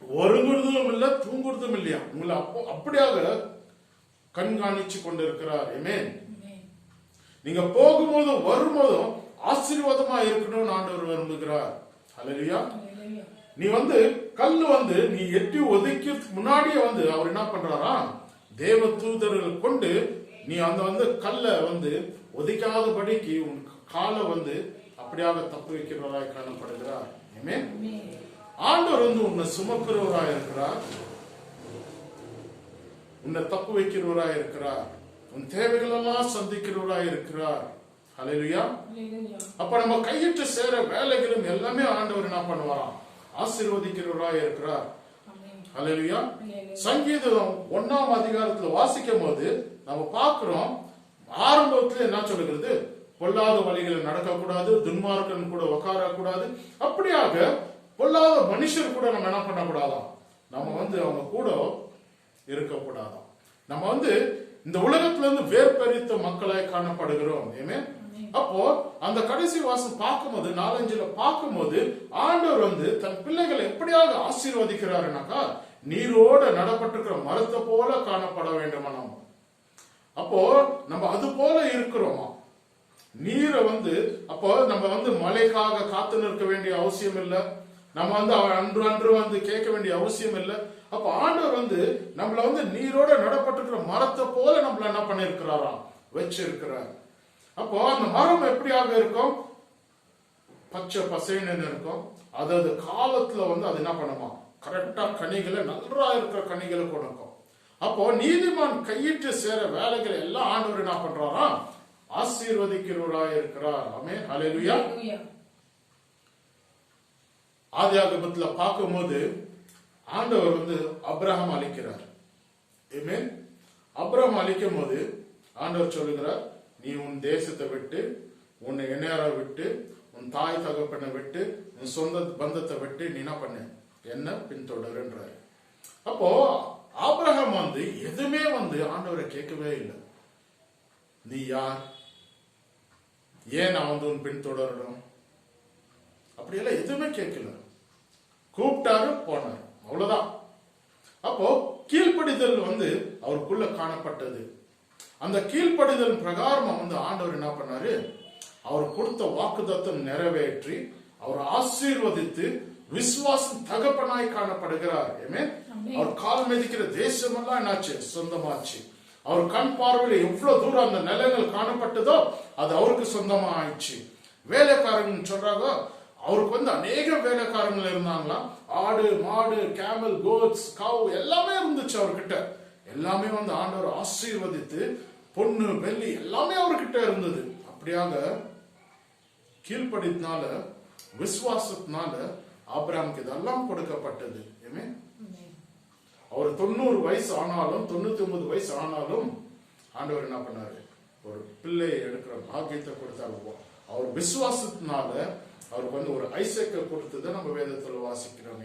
ஒருங்குறதும் இல்ல, தூங்குறதும் இல்லையா, உங்களை அப்படியாக கண்காணிச்சு கொண்டிருக்கிறார். நீங்க போகும்போதும் வரும்போதும் ஆசீர்வாதமா இருக்கணும்னு ஆண்டவர் விரும்புகிறார். அல்லேலூயா. நீ கல்லு நீ எட்டி ஒதுக்கிறதுக்கு முன்னாடியே அவர் என்ன பண்றாரா, தேவ தூதர்கள் கொண்டு நீ அந்த கல்ல ஒதுக்காதபடிக்கு உன் காலை அப்படியாக தப்பு வைக்கிறவராய் காணப்படுகிறார். ஆண்டவர் உன்னை சுமக்கிறவராய் இருக்கிறார், உன்னை தப்பு வைக்கிறவராய் இருக்கிறார், உன் தேவைகள் எல்லாம் சந்திக்கிறவராய் இருக்கிறார். அல்லேலூயா. அப்ப நம்ம கையிட்டு சேர வேலைகளும் எல்லாமே ஆண்டவர் என்ன பண்ணுவாராம், ஆசீர்வதிக்கிறவராய் இருக்கிறார். அல்லேலூயா. சங்கீதம் 1ஆம் அதிகாரத்துல வாசிக்கும் போது நம்ம பார்க்கிறோம், ஆரம்பத்துல என்ன சொல்லுகிறது, பொல்லாத வழிகளில் நடக்கக்கூடாது, துன்மார்க்கன் கூட உட்காரக்கூடாது, அப்படியாக பொல்லாத மனுஷர் கூட நம்ம என்ன பண்ணக்கூடாதாம், நம்ம அவங்க கூட இருக்கக்கூடாதாம். நம்ம இந்த உலகத்துல வேர்பரித்த மக்களாய் காணப்படுகிறோம். அப்போ அந்த கடைசி வாசம் பார்க்கும்போது 4-5 பார்க்கும்போது ஆண்டவர் தன் பிள்ளைகளை எப்படியாக ஆசீர்வதிக்கிறாருனாக்கா, நீரோட நடப்பட்டிருக்கிற மரத்தை போல காணப்பட வேண்டுமா நம்ம. அப்போ நம்ம அது போல இருக்கிறோமா, நீரை அப்போ நம்ம மழைக்காக காத்து நிற்க வேண்டிய அவசியம் இல்லை, நம்ம அன்று அன்று கேட்க வேண்டிய அவசியம் இல்லை. அப்ப ஆண்டவர் நம்மள நீரோட நடப்பட்டிருக்கிற மரத்தை போல நம்மள என்ன பண்ணிருக்கிறாராம், வச்சிருக்கிறார். அப்போ அந்த மரம் எப்படியாக இருக்கும், பச்சை பசேன்னு இருக்கும். அதாவது காலத்துல வந்து அது என்ன பண்ணுமா, கரெக்டா கனிகளை நல்லா இருக்கிற கனிகளை கொடுக்கும். அப்போ நீதிமான் கையிட்டு சேர வேலைகளை எல்லாம் ஆண்டவர் என்ன பண்றாரா, ஆசீர்வதிக்கிறவராய் இருக்கிறார். ஆமென், ஹல்லேலூயா. ஆதியாகமத்துல பார்க்கும்போது ஆண்டவர் வந்து அபிரகாம் அழைக்கிறார். ஆமென். அபிரகாம் அழைக்கும் போது ஆண்டவர் சொல்லுகிறார், நீ உன் தேசத்தை விட்டு, உன்னை எண்ணெயார விட்டு, உன் தாய் தகப்பனை விட்டு, உன் சொந்த பந்தத்தை விட்டு நீ என்ன பண்ண, என்ன பின்தொடருன்றார். அப்போ ஆபிரகாம் வந்து எதுவுமே வந்து ஆண்டவரை கேட்கவே இல்லை. நீ யார், ஏன் நான் வந்து உன் பின்தொடரணும், அப்படியெல்லாம் எதுவுமே கேட்கல. கூப்பிட்டாரு, போனார், அவ்வளவுதான். அப்போ கீழ்ப்படிதல் வந்து அவருக்குள்ள காணப்பட்டது. அந்த கீழ்ப்படிதல் பிரகாரமா வந்து ஆண்டவர் என்ன பண்ணாரு, அவர் கொடுத்த வாக்குத்தத்தம் நிறைவேற்றி அவர் ஆசீர்வதித்து விசுவாசம் தகப்பனாய் காணப்படுகிறார். அவர் கால் மிதிக்கிற தேசமெல்லாம் என்னாச்சு, சொந்தமாச்சு. அவர் கண் பார்வையில் எவ்வளவு தூரம் அந்த நிலங்கள் காணப்பட்டதோ அது அவருக்கு சொந்தமா ஆயிடுச்சு. வேலைக்காரங்க சொல்றாங்க, அவருக்கு வந்து அநேக வேலைக்காரங்கள் இருந்தாங்களாம். ஆடு மாடு, கேமல், கோட்ஸ், கவ் எல்லாமே இருந்துச்சு அவர்கிட்ட. எல்லாமே வந்து ஆண்டவர் ஆசீர்வதித்து பொண்ணு வெள்ளி எல்லாமே அவர்கிட்ட இருந்தது. அப்படியாக கீழ்ப்படினால விசுவாசத்தினால ஆபிரகாமுக்கு இதெல்லாம் கொடுக்கப்பட்டது. அவர் 90 வயசு ஆனாலும் 99 வயசு ஆனாலும் ஆண்டவர் என்ன பண்ணாரு, ஒரு பிள்ளை எடுக்கிற பாக்கியத்தை கொடுத்தாரு. அவர் விசுவாசத்தினால அவருக்கு வந்து ஒரு ஐசேக்கை கொடுத்ததை நம்ம வேதத்துல வாசிக்கிறோம்.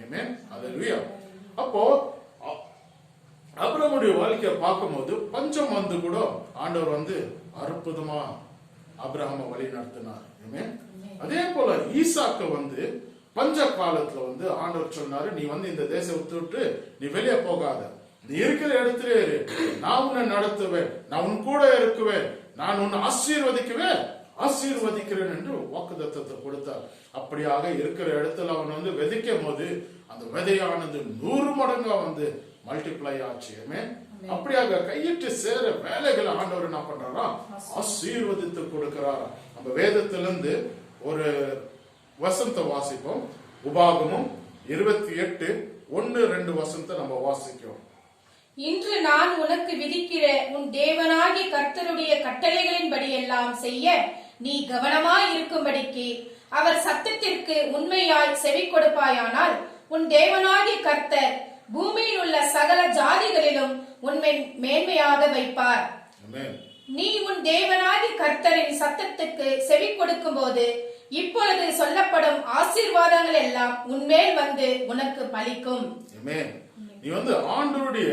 ஹல்லேலூயா. அப்போ ஆபிரகாமுடைய வாழ்க்கையை பார்க்கும்போது பஞ்சம் வந்து கூட ஆண்டவர் வந்து அற்புதமா ஆபிரகாமை வழி நடத்தினார். அதே போல ஈசாக்கு வந்து பஞ்ச காலத்துல வந்து ஆண்டவர் சொன்னாரு, நீ வந்து இந்த தேசத்தை விட்டு நீ வெளியே போகாத, நீ இருக்கிற இடத்துல இரு, நான் உன்னை நடத்துவேன், நான் உன் கூட இருக்குவேன், நான் உன்னை ஆசீர்வதிக்கிறேன் என்று வாக்குத்தத்தத்தை கொடுத்தார். அப்படியாக இருக்கிற இடத்துல அவன் வந்து விதைக்கும் போது அந்த விதையானது 100 மடங்கா வந்து மல்டிப்ளை ஆச்சு. அப்படியாக கையிட்டு சேர வேலைகளை ஆண்டவர் என்ன பண்றாரா, ஆசீர்வதித்து கொடுக்கிறாரா. நம்ம வேதத்திலிருந்து ஒரு வசனத்தை வாசிப்போம். உபாகமும் 28:1-2 வசனத்தை நம்ம வாசிக்கிறோம். இன்று நான் உனக்கு விதிக்கிற உன் தேவனாகிய கர்த்தருடைய கட்டளைகளின்படி எல்லாம் செய்ய நீ கவனமாய் இருக்கும்படிக்கு அவர் சத்தத்திற்கு உண்மையாய் செவி கொடுப்பாயானால் உன் தேவனாகிய கர்த்தர் பூமியில் உள்ள சகல ஜாதிகளிலும் உன்னை மேன்மையாக வைப்பார். நீ உன் தேவனாகிய கர்த்தரின் சத்தத்துக்கு செவி கொடுக்கும் போது இப்பொழுது சொல்லப்படும் ஆசீர்வாதங்கள் எல்லாம் உன்மேல் வந்து உனக்கு பலிக்கும். நீ வந்து ஆண்டவருடைய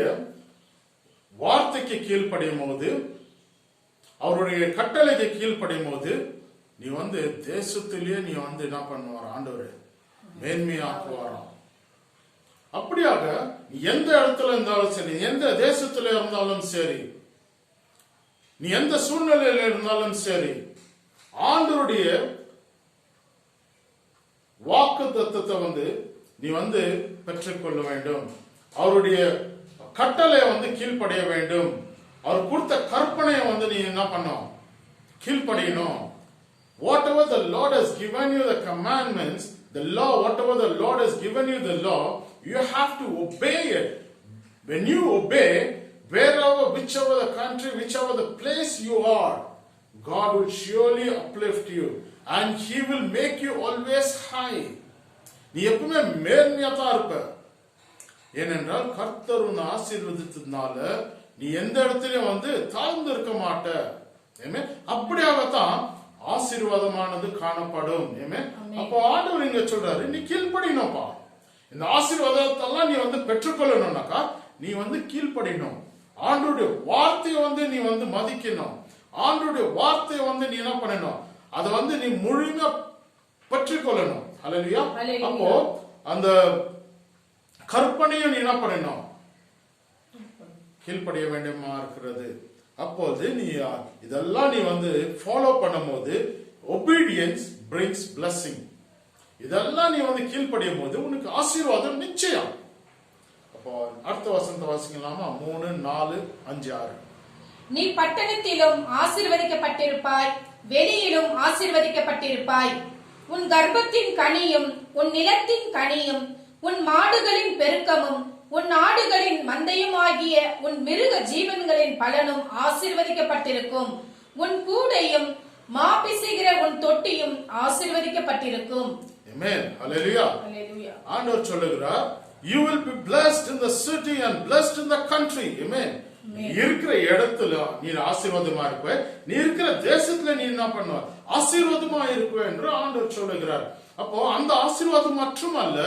வார்த்தைக்கு கீழ்ப்படியும் போது, அவருடைய கட்டளைக்கு கீழ்ப்படியும் போது நீ வந்து தேசத்திலேயே நீ வந்து என்ன பண்ணுவார், ஆண்டவர் மேன்மையாக்குவாராம். அப்படியாக நீ எந்த இடத்துல இருந்தாலும் சரி, எந்த தேசத்துல இருந்தாலும் சரி, நீ எந்த சூழ்நிலையில இருந்தாலும் சரி, ஆண்டவருடைய வாக்கு தத்தத்தை வந்து நீ வந்து பெற்றுக்கொள்ள வேண்டும். அவருடைய கட்டளை வந்து கீழ்ப்படிய வேண்டும். அவர் கொடுத்த கற்பனையை வந்து நீ என்ன பண்ணும், கீழ்ப்படியணும். Whatever the Lord has given you the commandments, the law, whatever the Lord has given you the law, you have to obey it. When you obey, wherever, whichever the country, whichever the place you are, God will surely uplift you and He will make you always high. நீ எப்பவுமே மேன்மையா தான் இருப்ப. ஏனென்றால் கர்த்தர் உன்னை ஆசீர்வதித்ததுனால நீ எந்த இடத்துலயும் வந்து தாழ்ந்து இருக்க மாட்ட. அப்படியாகத்தான் ஆசீர்வாதமானது காணப்படும். அப்போ ஆண்டவர் இங்க சொல்றாரு, நீ கீழ்ப்படினோப்பா. இந்த ஆசீர்வாதத்தெல்லாம் நீ வந்து பெற்றுக்கொள்ளணும்னாக்கா நீ வந்து கீழ்ப்படினோம். ஆண்டவருடைய வார்த்தையை வந்து நீ வந்து மதிக்கணும். ஆண்டவருடைய வார்த்தையை வந்து நீ என்ன பண்ணணும், அதை வந்து நீ முழுமையா பெற்றுக்கொள்ளணும். ஹல்லேலூயா. அப்போ அந்த கற்பனையை நீ என்ன பண்ணணும், கீழ்ப்படிய வேண்டுமா இருக்கிறது. அப்போது நீ இதெல்லாம் நீ வந்து ஃபாலோ பண்ணும் போது obedience brings blessing. இதெல்லாம் நீ வந்து கீழ்ப்படியும் போது உனக்கு ஆசீர்வாதம் நிச்சயம். அப்போ அடுத்த வசனத்தை வாசிக்கலாமா? 3, 4, 5, 6. நீ பட்டணத்திலும் ஆசீர்வதிக்கப்பட்டிருப்பாய், வெளியிலும் ஆசீர்வதிக்கப்பட்டிருப்பாய். உன் கர்ப்பத்தின் கனியும் உன் நிலத்தின் கனியும் உன் மாடுகளின் பெருக்கமும் உன் ஆடுகளின் மந்தையுமாகிய உன் மிருக ஜீவன்களின் பலனும் ஆசீர்வதிக்கப்பட்டிருக்கும். உன் கூடையும் மாப்பிசைகிற உன் தொட்டியும் ஆசீர்வதிக்கப்பட்டிருக்கும். Amen. Hallelujah. Hallelujah. ஆண்டவர் சொல்லுகிறார், you will be blessed in the city and blessed in the country. Amen. நீ இருக்கிற இடத்துல நீ ஆசீர்வாதமா இருப்ப, நீ இருக்கிற தேசத்துல நீ என்ன பண்ணுவ, ஆசீர்வாதமா இருப்ப என்று ஆண்டவர் சொல்லுகிறார். அப்போ அந்த ஆசீர்வாதம் மட்டுமல்ல,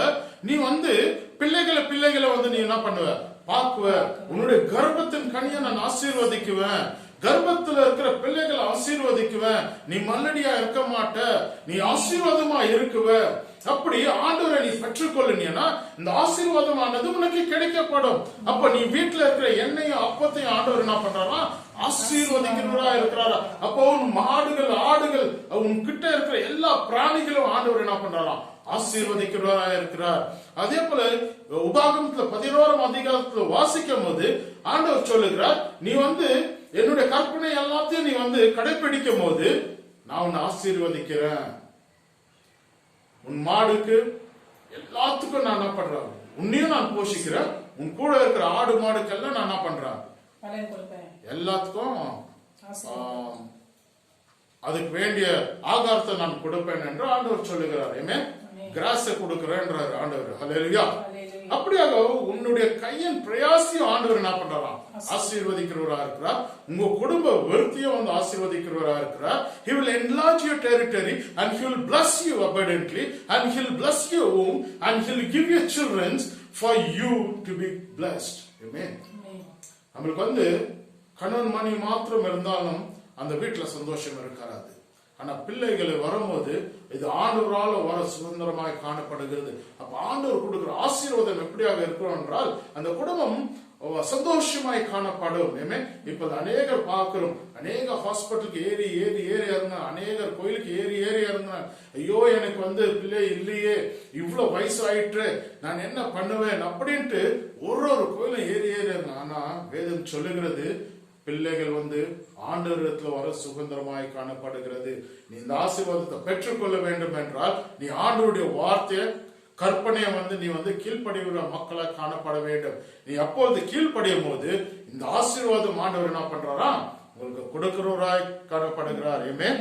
நீ வந்து பிள்ளைகளை வந்து நீ என்ன பண்ணுவ, பாக்குவ. உன்னுடைய கர்ப்பத்தின் கனியை நான் ஆசீர்வதிக்குவேன், கர்ப்பத்துல இருக்கிற பிள்ளைகளை ஆசீர்வதிக்குவேன். நீ மல்லடியா இருக்க மாட்ட, நீ ஆசீர்வாதமா இருக்குவ. அப்படி ஆண்டவரை நீ பெற்றுக்கொள்ளினா இந்த ஆசீர்வாதமானது உனக்கு கிடைக்கப்படும். அப்ப நீ வீட்டுல இருக்கிற எண்ணெயும் அப்பத்தையும் ஆண்டவர் என்ன பண்றாரா, ஆசீர்வதிக்கிறவரா இருக்கிறாரா. அப்போ உன் மாடுகள் ஆடுகள் உன் கிட்ட இருக்கிற எல்லா பிராணிகளும் ஆண்டவர் என்ன பண்றாரா, ஆசீர்வதிக்கிறவரா இருக்கிறார். அதே போல உபாகமத்துல 11ஆம் அதிகாரத்துல வாசிக்கும் போது ஆண்டவர் சொல்லுகிறார், நீ வந்து என்னுடைய கற்பனை எல்லாத்தையும் நீ வந்து கடைபிடிக்கும் போது நான் உன்னை ஆசீர்வதிக்கிறேன். உன் மாடுக்கு எல்லாத்துக்கும் நான் என்ன பண்றேன், உன்னையும் நான் போஷிக்கிறேன். உன் கூட இருக்கிற ஆடு மாடுக்கெல்லாம் நான் என்ன பண்றேன், எல்லாத்துக்கும் அதுக்கு வேண்டிய ஆகாரத்தை நான் கொடுப்பேன் என்று ஆண்டவர் சொல்லுகிறார். கிராஸ கொடுக்கிறேன்றாரு ஆண்டவர். ஹல்லேலூயா. அப்படியாக உன்னுடைய கையின் பிரயாசியும் ஆண்டவர் என்ன பண்றாராம், ஆசீர்வதிக்கிறவரா இருக்கிறார். உங்க குடும்ப விருத்தியும் வந்து ஆசீர்வதிக்கிறவரா இருக்கிறார். He will enlarge your territory and he will bless you abundantly and he will bless your womb and he will give you children for you to be blessed. Amen. நம்மளுக்கு வந்து கணவன் மணி மாத்திரம் இருந்தாலும் அந்த வீட்டுல சந்தோஷம் இருக்காது. ஆனா பிள்ளைகள் வரும்போது இது ஆண்டவரால் வர சுதந்திரமாய் காணப்படுகிறது. அப்ப ஆண்டவர் கொடுக்கிற ஆசீர்வாதம் எப்படியாக இருக்கிறோம் என்றால் அந்த குடும்பம் சந்தோஷமாய் காணப்படும். இப்ப அநேகர் பார்க்கிறோம், அநேக ஹாஸ்பிட்டலுக்கு ஏறி இறங்க, அநேகர் கோயிலுக்கு ஏறி இறங்க. ஐயோ எனக்கு வந்து பிள்ளை இல்லையே, இவ்வளவு வயசு ஆயிற்று, நான் என்ன பண்ணுவேன் அப்படின்ட்டு ஒரு கோயிலும் ஏறி இறங்க. ஆனா வேதம் சொல்லுகிறது, பிள்ளைகள் வந்து ஆண்டவரிடத்துல வர சுதந்திரமாய் காணப்படுகிறது. நீ இந்த ஆசீர்வாதத்தை பெற்றுக்கொள்ள வேண்டும் என்றால் நீ ஆண்டவருடைய வார்த்தைய கற்பனையை வந்து நீ வந்து கீழ்ப்படிகிற மக்களாக காணப்பட வேண்டும். நீ அப்பொழுது கீழ்ப்படியும் போது இந்த ஆசீர்வாதம் ஆண்டவர் என்ன பண்றாரா, உங்களுக்கு கொடுக்கிறவராய் காணப்படுகிறார். Amen.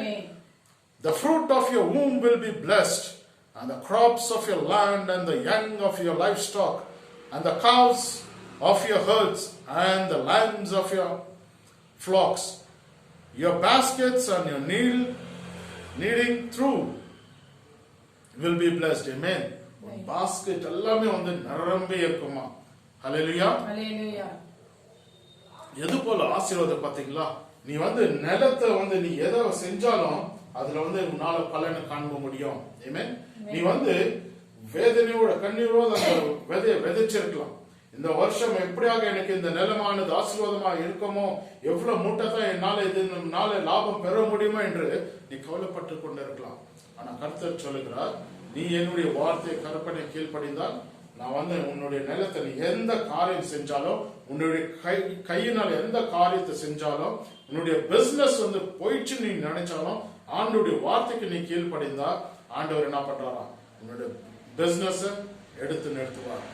The fruit of your womb will be blessed and the crops of your land and the young of your livestock and the cows of your herds and the lambs of your flocks. Your baskets and your kneading through will be blessed. Amen. Basket எல்லாமே வந்து நிரம்பி இருக்குமா. ஹல்லேலூயா. ஹல்லேலூயா. எது போல ஆசீர்வாதம் பாத்தீங்களா, நீ வந்து நிலத்தை வந்து நீ எதை செஞ்சாலும் அதுல வந்து உன்னால பலனை காண முடியும். Amen. நீ வந்து வேதனையோட கண்ணீரோட அந்த விதையை விதைச்சிருக்கலாம். இந்த வருஷம் எப்படியாக எனக்கு இந்த நிலமானது ஆசீர்வாதமா இருக்குமோ, எவ்வளவு மூட்டை தான் என்னால லாபம் பெற முடியுமோ என்று நீ கவலைப்பட்டு கொண்டிருக்கலாம். ஆனா கர்த்தர் சொல்லுகிறார், நீ என்னுடைய வார்த்தையை கற்பனை கீழ்ப்படிந்தால் நான் வந்து உன்னுடைய நிலத்தை நீ எந்த காரியம் செஞ்சாலும், உன்னுடைய கையினால எந்த காரியத்தை செஞ்சாலும், உன்னுடைய பிசினஸ் வந்து போயிடுச்சு நீ நினைச்சாலும் ஆண்டவருடைய வார்த்தைக்கு நீ கீழ்ப்படிந்தா ஆண்டவர் என்ன பண்றாரா, உன்னுடைய பிசினஸ் எடுத்து நிறுத்துவார்.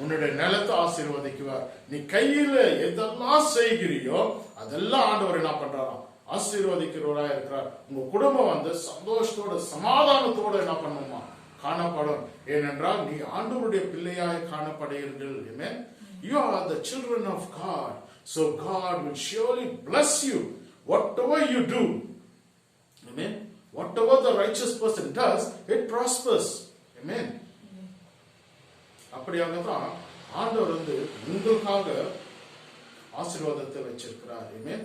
உன்னுடைய நிலத்தை ஆசீர்வதிக்குவார். நீ கையில எதெல்லாம் செய்கிறியோ அதெல்லாம் ஆண்டவர் என்ன பண்றாராம், ஆசீர்வதிக்கிறவரா இருக்கிறார். உங்க குடும்பம் வந்து சந்தோஷத்தோட சமாதானத்தோட என்ன பண்ணுமா காணப்படும். ஏனென்றால் நீ ஆண்டவருடைய பிள்ளையாய் காணப்படுகிறீர்கள். Amen. You are the children of God, so God will surely bless you whatever you do. Amen. Whatever the righteous person does, it prospers. Amen. அப்படியாகத்தான் ஆண்டவர் வந்து உங்களுக்காக ஆசீர்வாதத்தை வச்சிருக்கிறார். Amen.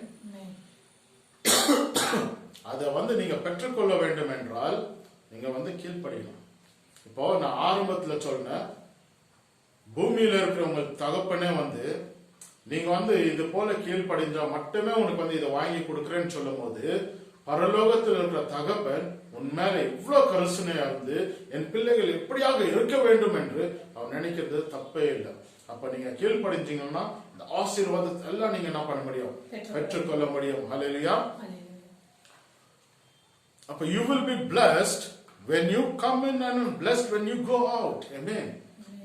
அதை வந்து நீங்க பெற்றுக்கொள்ள வேண்டும் என்றால் நீங்க வந்து கீழ்ப்படியணும். இப்போ நான் ஆரம்பத்துல சொன்னேன், பூமியில இருக்கிற உங்க தகப்பனே வந்து நீங்க வந்து இது போல கீழ்ப்படிஞ்சா மட்டுமே உனக்கு வந்து இதை வாங்கி கொடுக்குறேன்னு சொல்லும் போது, பரலோகத்தில் இருக்கிற தகப்பன் உன் மேல இவ்வளவு கருசனையா இருந்து என் பிள்ளைகள் எப்படியாக இருக்க வேண்டும் என்று அவன் நினைக்கிறது தப்பே இல்லை. அப்ப நீங்க கீழ்ப்படிஞ்சீங்கன்னா இந்த ஆசீர்வாதத்தை எல்லாம் நீங்க என்ன பண்ண முடியும், பெற்றுக்கொள்ள முடியும். ஹல்லேலூயா. அப்ப you will be blessed when you come in and blessed when you go out. Amen.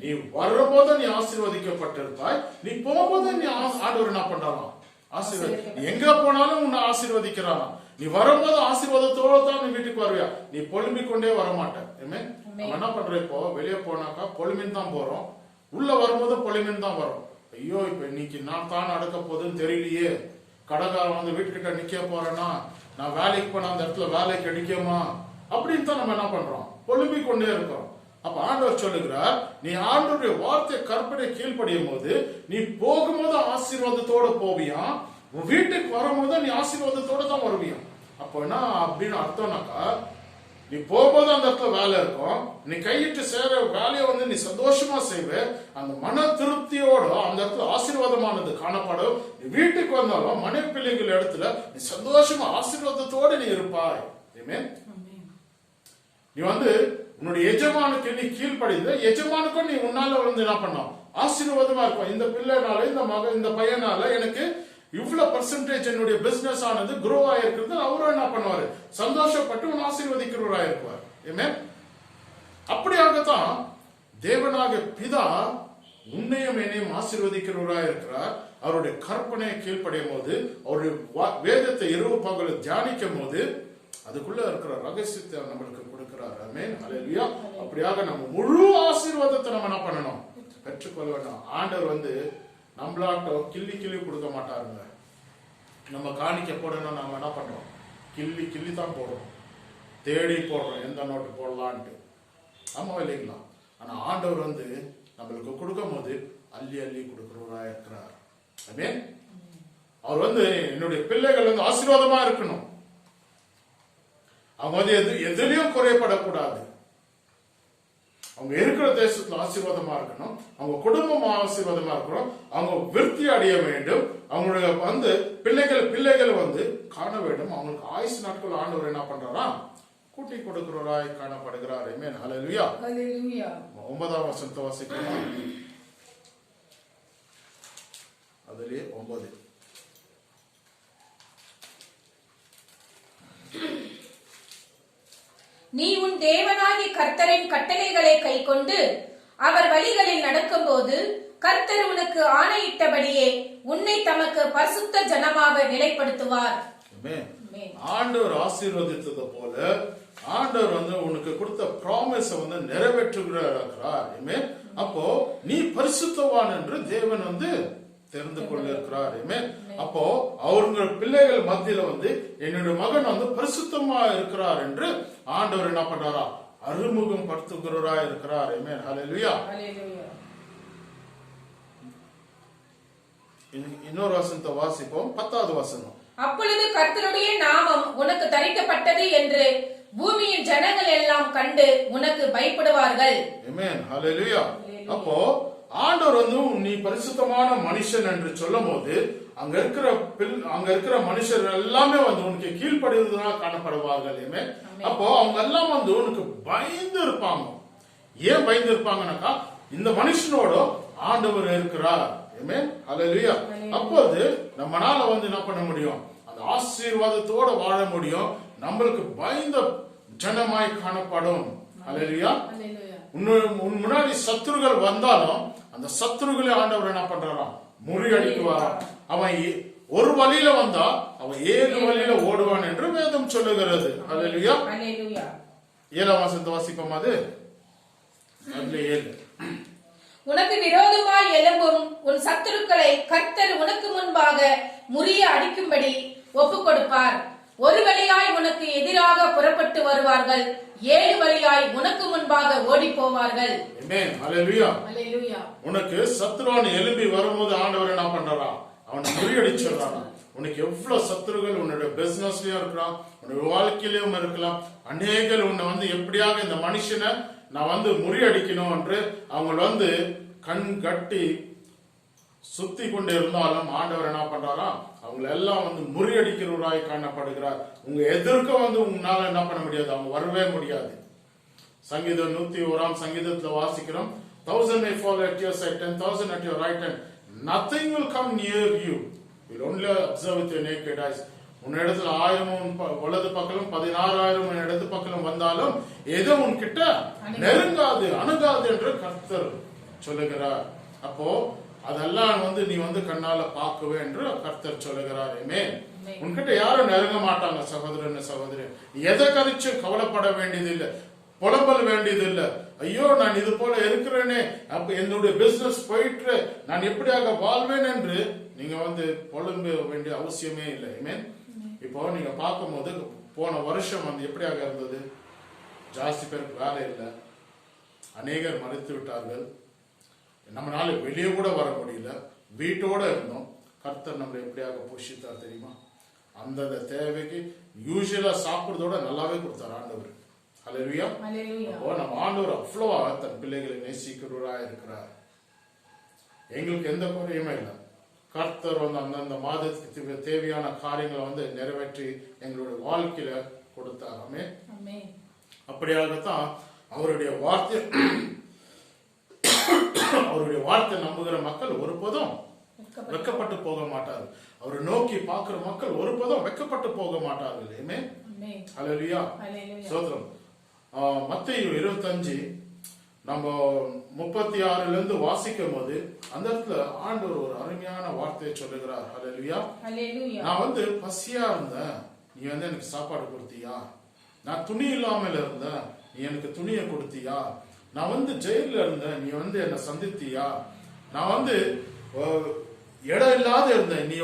நீ வரும்போது நீ ஆசீர்வதிக்கப்பட்டிருப்பாய், நீ போகும்போது நீ ஆண்டவர் என்ன பண்றாராம்? ஆசீர்வதி. எங்க போனாலும் உன்னை ஆசீர்வதிக்கிறாராம். நீ வரும்போது ஆசீர்வாதத்தோட தான் நீ வீட்டுக்கு வருவியா, நீ பொழும்பிக் கொண்டே வர மாட்டேன். நம்ம என்ன பண்றோம், இப்போ வெளியே போனாக்கா பொழுமின் தான் போறோம், உள்ள வரும்போது பொழுமின் தான் வரும். ஐயோ இப்ப இன்னைக்கு நான் தான் நடக்க போகுதுன்னு தெரியலையே, கடைக்காரன் வந்து வீட்டுக்கிட்ட நிக்க போறேன்னா, நான் வேலைக்கு போனா அந்த இடத்துல வேலை கிடைக்குமா அப்படின்னு தான் நம்ம என்ன பண்றோம், பொழும்பிக் கொண்டே இருக்கிறோம். அப்ப ஆண்டவர் சொல்லுகிறார், நீ ஆண்டவருடைய வார்த்தை கற்பனை கீழ்ப்படியும் போது நீ போகும்போது ஆசீர்வாதத்தோட போவியா, உன் வீட்டுக்கு வரும்போது நீ ஆசீர்வாதத்தோட தான் வருவியா. அப்ப என்ன அப்படின்னு அர்த்தம்னாக்கா, நீ போகும்போது அந்த இடத்துல வேலை இருக்கும், நீ கையிட்டு செய்யற வேலையை வந்து நீ சந்தோஷமா செய்வ, அந்த மன திருப்தியோட அந்த இடத்துல ஆசீர்வாதமானது காணப்படும். நீ வீட்டுக்கு வந்தாலும் மனைவி பிள்ளைகள் இடத்துல நீ சந்தோஷமா ஆசீர்வாதத்தோட நீ இருப்பாய். நீ வந்து உன்னுடைய எஜமானுக்கு நீ கீழ்ப்படிந்து, எஜமானுக்கும் நீ உன்னால வந்து என்ன பண்ணோம், ஆசீர்வாதமா இருக்கும். இந்த பிள்ளைனால, இந்த மகன், இந்த பையனால எனக்கு இவ்வளவு பர்சன்டேஜ் என்னுடைய பிசினஸ் ஆனது குரோ ஆயிருக்கிறது, அவரும் என்ன பண்ணுவாரு, சந்தோஷப்பட்டு உன் ஆசீர்வதிக்கிறவரா இருப்பார். அப்படியாகத்தான் தேவனாக பிதா உன்னையும் என்னையும் ஆசீர்வதிக்கிறவரா இருக்கிறார். அவருடைய கற்பனையை கீழ்ப்படையும் போது, அவருடைய வேதத்தை இரவு பகல் தியானிக்கும் போது அதுக்குள்ள இருக்கிற ரகசியத்தை நம்மளுக்கு கொடுக்கிறார். ஆமென், ஹல்லேலூயா. அப்படியாக நம்ம முழு ஆசீர்வாதத்தை நம்ம என்ன பண்ணணும், பெற்றுக்கொள்ள வேண்டும். ஆண்டவர் வந்து நம்மளாட்ட கிள்ளி கிள்ளி கொடுக்க மாட்டாருங்க. நம்ம காணிக்க போடணும், நம்ம என்ன பண்றோம், கிள்ளி கிள்ளி தான் போடுறோம், தேடி போடுறோம் எந்த நோட்டு போடலான்ட்டு. ஆமா இல்லைங்களா? ஆனா ஆண்டவர் வந்து நம்மளுக்கு கொடுக்கும் போது அள்ளி அள்ளி கொடுக்கிறவரா இருக்கிறார். ஆமென். அவர் வந்து என்னுடைய பிள்ளைகள் வந்து ஆசீர்வாதமா இருக்கணும், அவங்க வந்து எதுலயும் குறைபடக்கூடாது, அவங்க இருக்கிற தேசத்துல ஆசீர்வாதமா இருக்கணும், அவங்க குடும்பம் ஆசீர்வாதமா இருக்கணும், அவங்க விருத்தி அடைய வேண்டும், அவங்களுடைய வந்து பிள்ளைகள் வந்து காண வேண்டும். அவங்களுக்கு ஆயுசு நாட்கள் ஆண்டவர் என்ன பண்றாரா, கூட்டி கொடுக்கிறவராய் காணப்படுகிறார். ஆமென், ஹல்லேலூயா. 9ஆம் வசனத்தை வாசிக்கலாம். அதிலே 9. நீ உன் தேவனாகிய கர்த்தரின் கட்டளைகளை கைக்கொண்டு அவர் வழிகளில் நடக்கும்போது கர்த்தர் உனக்கு ஆணையிட்டபடியே உன்னை தமக்கு பரிசுத்த ஜனமாக நிலைப்படுத்துவார். ஆண்டவர் ஆசீர்வதித்தது போல ஆண்டவர் வந்து உனக்கு கொடுத்த ப்ராமிஸ் வந்து நிறைவேற்றுகிறார். அப்போ நீ பரிசுத்தவான் என்று தேவன் வந்து தெரிந்து கொண்டிருக்கிறார். அப்போ அவங்க பிள்ளைகள் மத்தியில வந்து என்னுடைய மகன் வந்து பரிசுத்தமா இருக்கிறார் என்று ஆண்டவர் என்ன பண்றாரா, அறிமுகம் படுத்துகிறவரா இருக்கிறார். ஆமென், ஹல்லேலூயா. இன்னொரு வசனத்தை வாசிப்போம், 10வது வசனம். அப்பொழுது கர்த்தருடைய நாமம் உனக்கு தரிக்கப்பட்டது என்று பூமியின் ஜனங்கள் எல்லாம் கண்டு உனக்கு பயப்படுவார்கள். ஆமென், ஹல்லேலூயா. அப்போ ஆண்டவர் வந்து நீ பரிசுத்தமான மனுஷன் என்று சொல்லும் போது அங்க இருக்கிற மனுஷர் எல்லாமே வந்து உனக்கு கீழ்ப்படுவதா காணப்படுவார்கள். அப்போ அவங்க எல்லாம் வந்து உனக்கு பயந்து இருப்பாங்க. ஏன் பயந்து இருப்பாங்கன்னாக்கா, இந்த மனுஷனோட ஆண்டவர் இருக்கிறார். ஆமென், ஹல்லேலூயா. அப்போது நம்மளால வந்து என்ன பண்ண முடியும், அந்த ஆசீர்வாதத்தோட வாழ முடியும், நம்மளுக்கு பயந்த ஜனமாய் காணப்படும். ஹல்லேலூயா. உன் முன்னாடி சத்துருகள் வந்தாலும் அந்த சத்துருகளை ஆண்டவர் என்ன பண்றாராம், முறியடிக்குவாராம். அவன் ஒரு வழியில வந்தா அவன் 7 வழியில ஓடுவான் என்று வேதம் சொல்லுகிறது. ஹல்லேலூயா. 7ஆம் வசனத்தை வாசிப்போம். அது 7. உனக்கு விரோதமாய் எழும்பும் உன் சத்துருக்களை கர்த்தர் உனக்கு முன்பாக முறிய அடிக்கும்படி ஒப்பு கொடுப்பார். ஒரு வழியாய் உனக்கு எதிராக புறப்பட்டு வருவார்கள், 7 வழியாய் உனக்கு முன்பாக ஓடி போவார்கள். ஆமென், ஹல்லேலூயா. உனக்கு சத்துருவான் எழும்பி வரும்போது ஆண்டவர் என்ன பண்றாரா, அவனை முறியடிச்சிடறான். உனக்கு எவ்வளவு சத்துருகள் உன்னுடைய பிசினஸ்லயும் இருக்கலாம், உன்னுடைய வாழ்க்கையிலும் இருக்கலாம். அநேகர் உன்னை வந்து எப்படியாக இந்த மனுஷனை நான் வந்து முறியடிக்கணும் என்று அவங்க வந்து கண் கட்டி சுத்தி கொண்டு இருந்தாலும் ஆண்டவர் என்ன பண்றாரா, அவங்க எல்லாம் வந்து முறியடிக்கிறவராய் காணப்படுகிறார். உங்க எதிர்க்க வந்து உங்களால என்ன பண்ண முடியாது, அவங்க வரவே முடியாது. சங்கீதம் 101ஆம் சங்கீதத்துல வாசிக்கிறோம், 1000 may fall at your side, 10,000 at your right hand, nothing will come near you, you'll only observe with your naked eyes. உன்னிடத்துல 1000 வலது பக்கலும் 16,000 இடது பக்கலும் வந்தாலும் ஏதோ உன்கிட்ட நெருங்காது அணுகாது என்று கர்த்தர் சொல்லுகிறார். அப்போ அதெல்லாம் நீ கண்ணால பார்க்கவே என்று கர்த்தர் சொல்லுகிறார். ஆமென். உன்கிட்ட யாரும் நெருங்க மாட்டாங்க சகோதரன் சகோதரி. எதை கழிச்சு கவலைப்பட வேண்டியதில்லை, புலம்பல் வேண்டியதில்லை. ஐயோ நான் இது போல இருக்கிறேனே, அப்ப என்னுடைய பிசினஸ் போயிட்டு நான் எப்படியாக வாழ்வேன் என்று நீங்க புலம்ப வேண்டிய அவசியமே இல்லை. ஆமென். இப்போ நீங்க பார்க்கும்போது போன வருஷம் எப்படியாக இருந்தது? ஜாஸ்தி பேருக்கு வேலை இல்லை, அநேகர் மறைத்து விட்டார்கள், நம்மளால வெளியே கூட வர முடியல, வீட்டோட இருந்தோம். கர்த்தர் நம்மளை எப்படியாக போஷித்தார் தெரியுமா? அந்தந்த தேவைக்கு யூசுவலா சாப்பிடுறதோட நல்லாவே கொடுத்தார் ஆண்டவர். ஹல்லேலூயா. அப்போ நம்ம ஆண்டவர் அவ்வளவா தன் பிள்ளைகளை நேசிக்கிறவரா இருக்கிறார். எங்களுக்கு எந்த குறையுமே இல்லை. கர்த்தர் அந்தந்த மாதத்துக்கு தேவையான காரியங்களை நிறைவேற்றி எங்களுடைய வாழ்க்கையில கொடுத்தார். ஆமென். அப்படியாகத்தான் அவருடைய வார்த்தை நம்புகிற மக்கள் ஒருபோதும் வெக்கப்பட்டு போக மாட்டார்கள். அவரை நோக்கி பார்க்கிற மக்கள் ஒருபோதும் வெக்கப்பட்டு போக மாட்டார்கள். ஆமென். ஹல்லேலூயா. ஸ்தோத்திரம். மத்தேயு 25 நம்ம 36 வாசிக்கும் போது அந்த இடத்துல ஆண்டவர் ஒரு அருமையான வார்த்தையை சொல்லுகிறார். ஹல்லேலூயா. நான் பசியா இருந்தேன், நீ எனக்கு சாப்பாடு கொடுத்தியா? நான் துணி இல்லாமல் இருந்தேன், நீ எனக்கு துணியை கொடுத்தியா? நான் ஜெயில இருந்தேன், நீ என்னை சந்தித்தியா? நான் இடம் இல்லாத இருந்தேன், நீ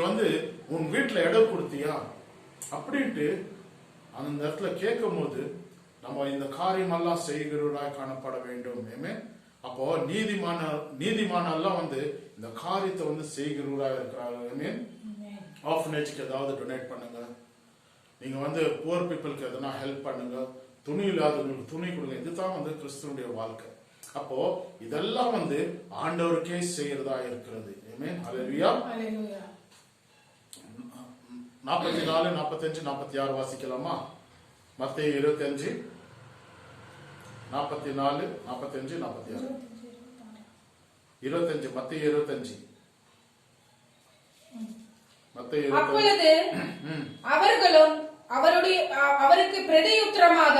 உன் வீட்டுல இடம் கொடுத்தியா? அப்படின்ட்டு அந்த இடத்துல கேட்கும் போது நம்ம இந்த காரியமெல்லாம் செய்கிறவராய் காணப்பட வேண்டும். அப்போ நீதிமானெல்லாம் இந்த காரியத்தை செய்கிறவராய் இருக்கிறாங்க. ஆர்ஃபனேஜ்க்கு ஏதாவது டொனேட் பண்ணுங்க, நீங்க புவர் பீப்புளுக்கு எதனா ஹெல்ப் பண்ணுங்க, துணி இல்லாதவங்களுக்கு துணி கொடுங்க. இதுதான் கிறிஸ்துவனுடைய வாழ்க்கை. அப்போ இதெல்லாம் ஆண்டவருக்கே செய்யறதா இருக்கிறது. ஆமென். ஹல்லேலூயா. 44, 45, 46 வாசிக்கலாமா? மத்தேயு 25, 44, 45, 46. 25 மத்தேயு 25. அப்பொழுது அவர்களும் அவருக்கு பிரதியுத்தரமாக,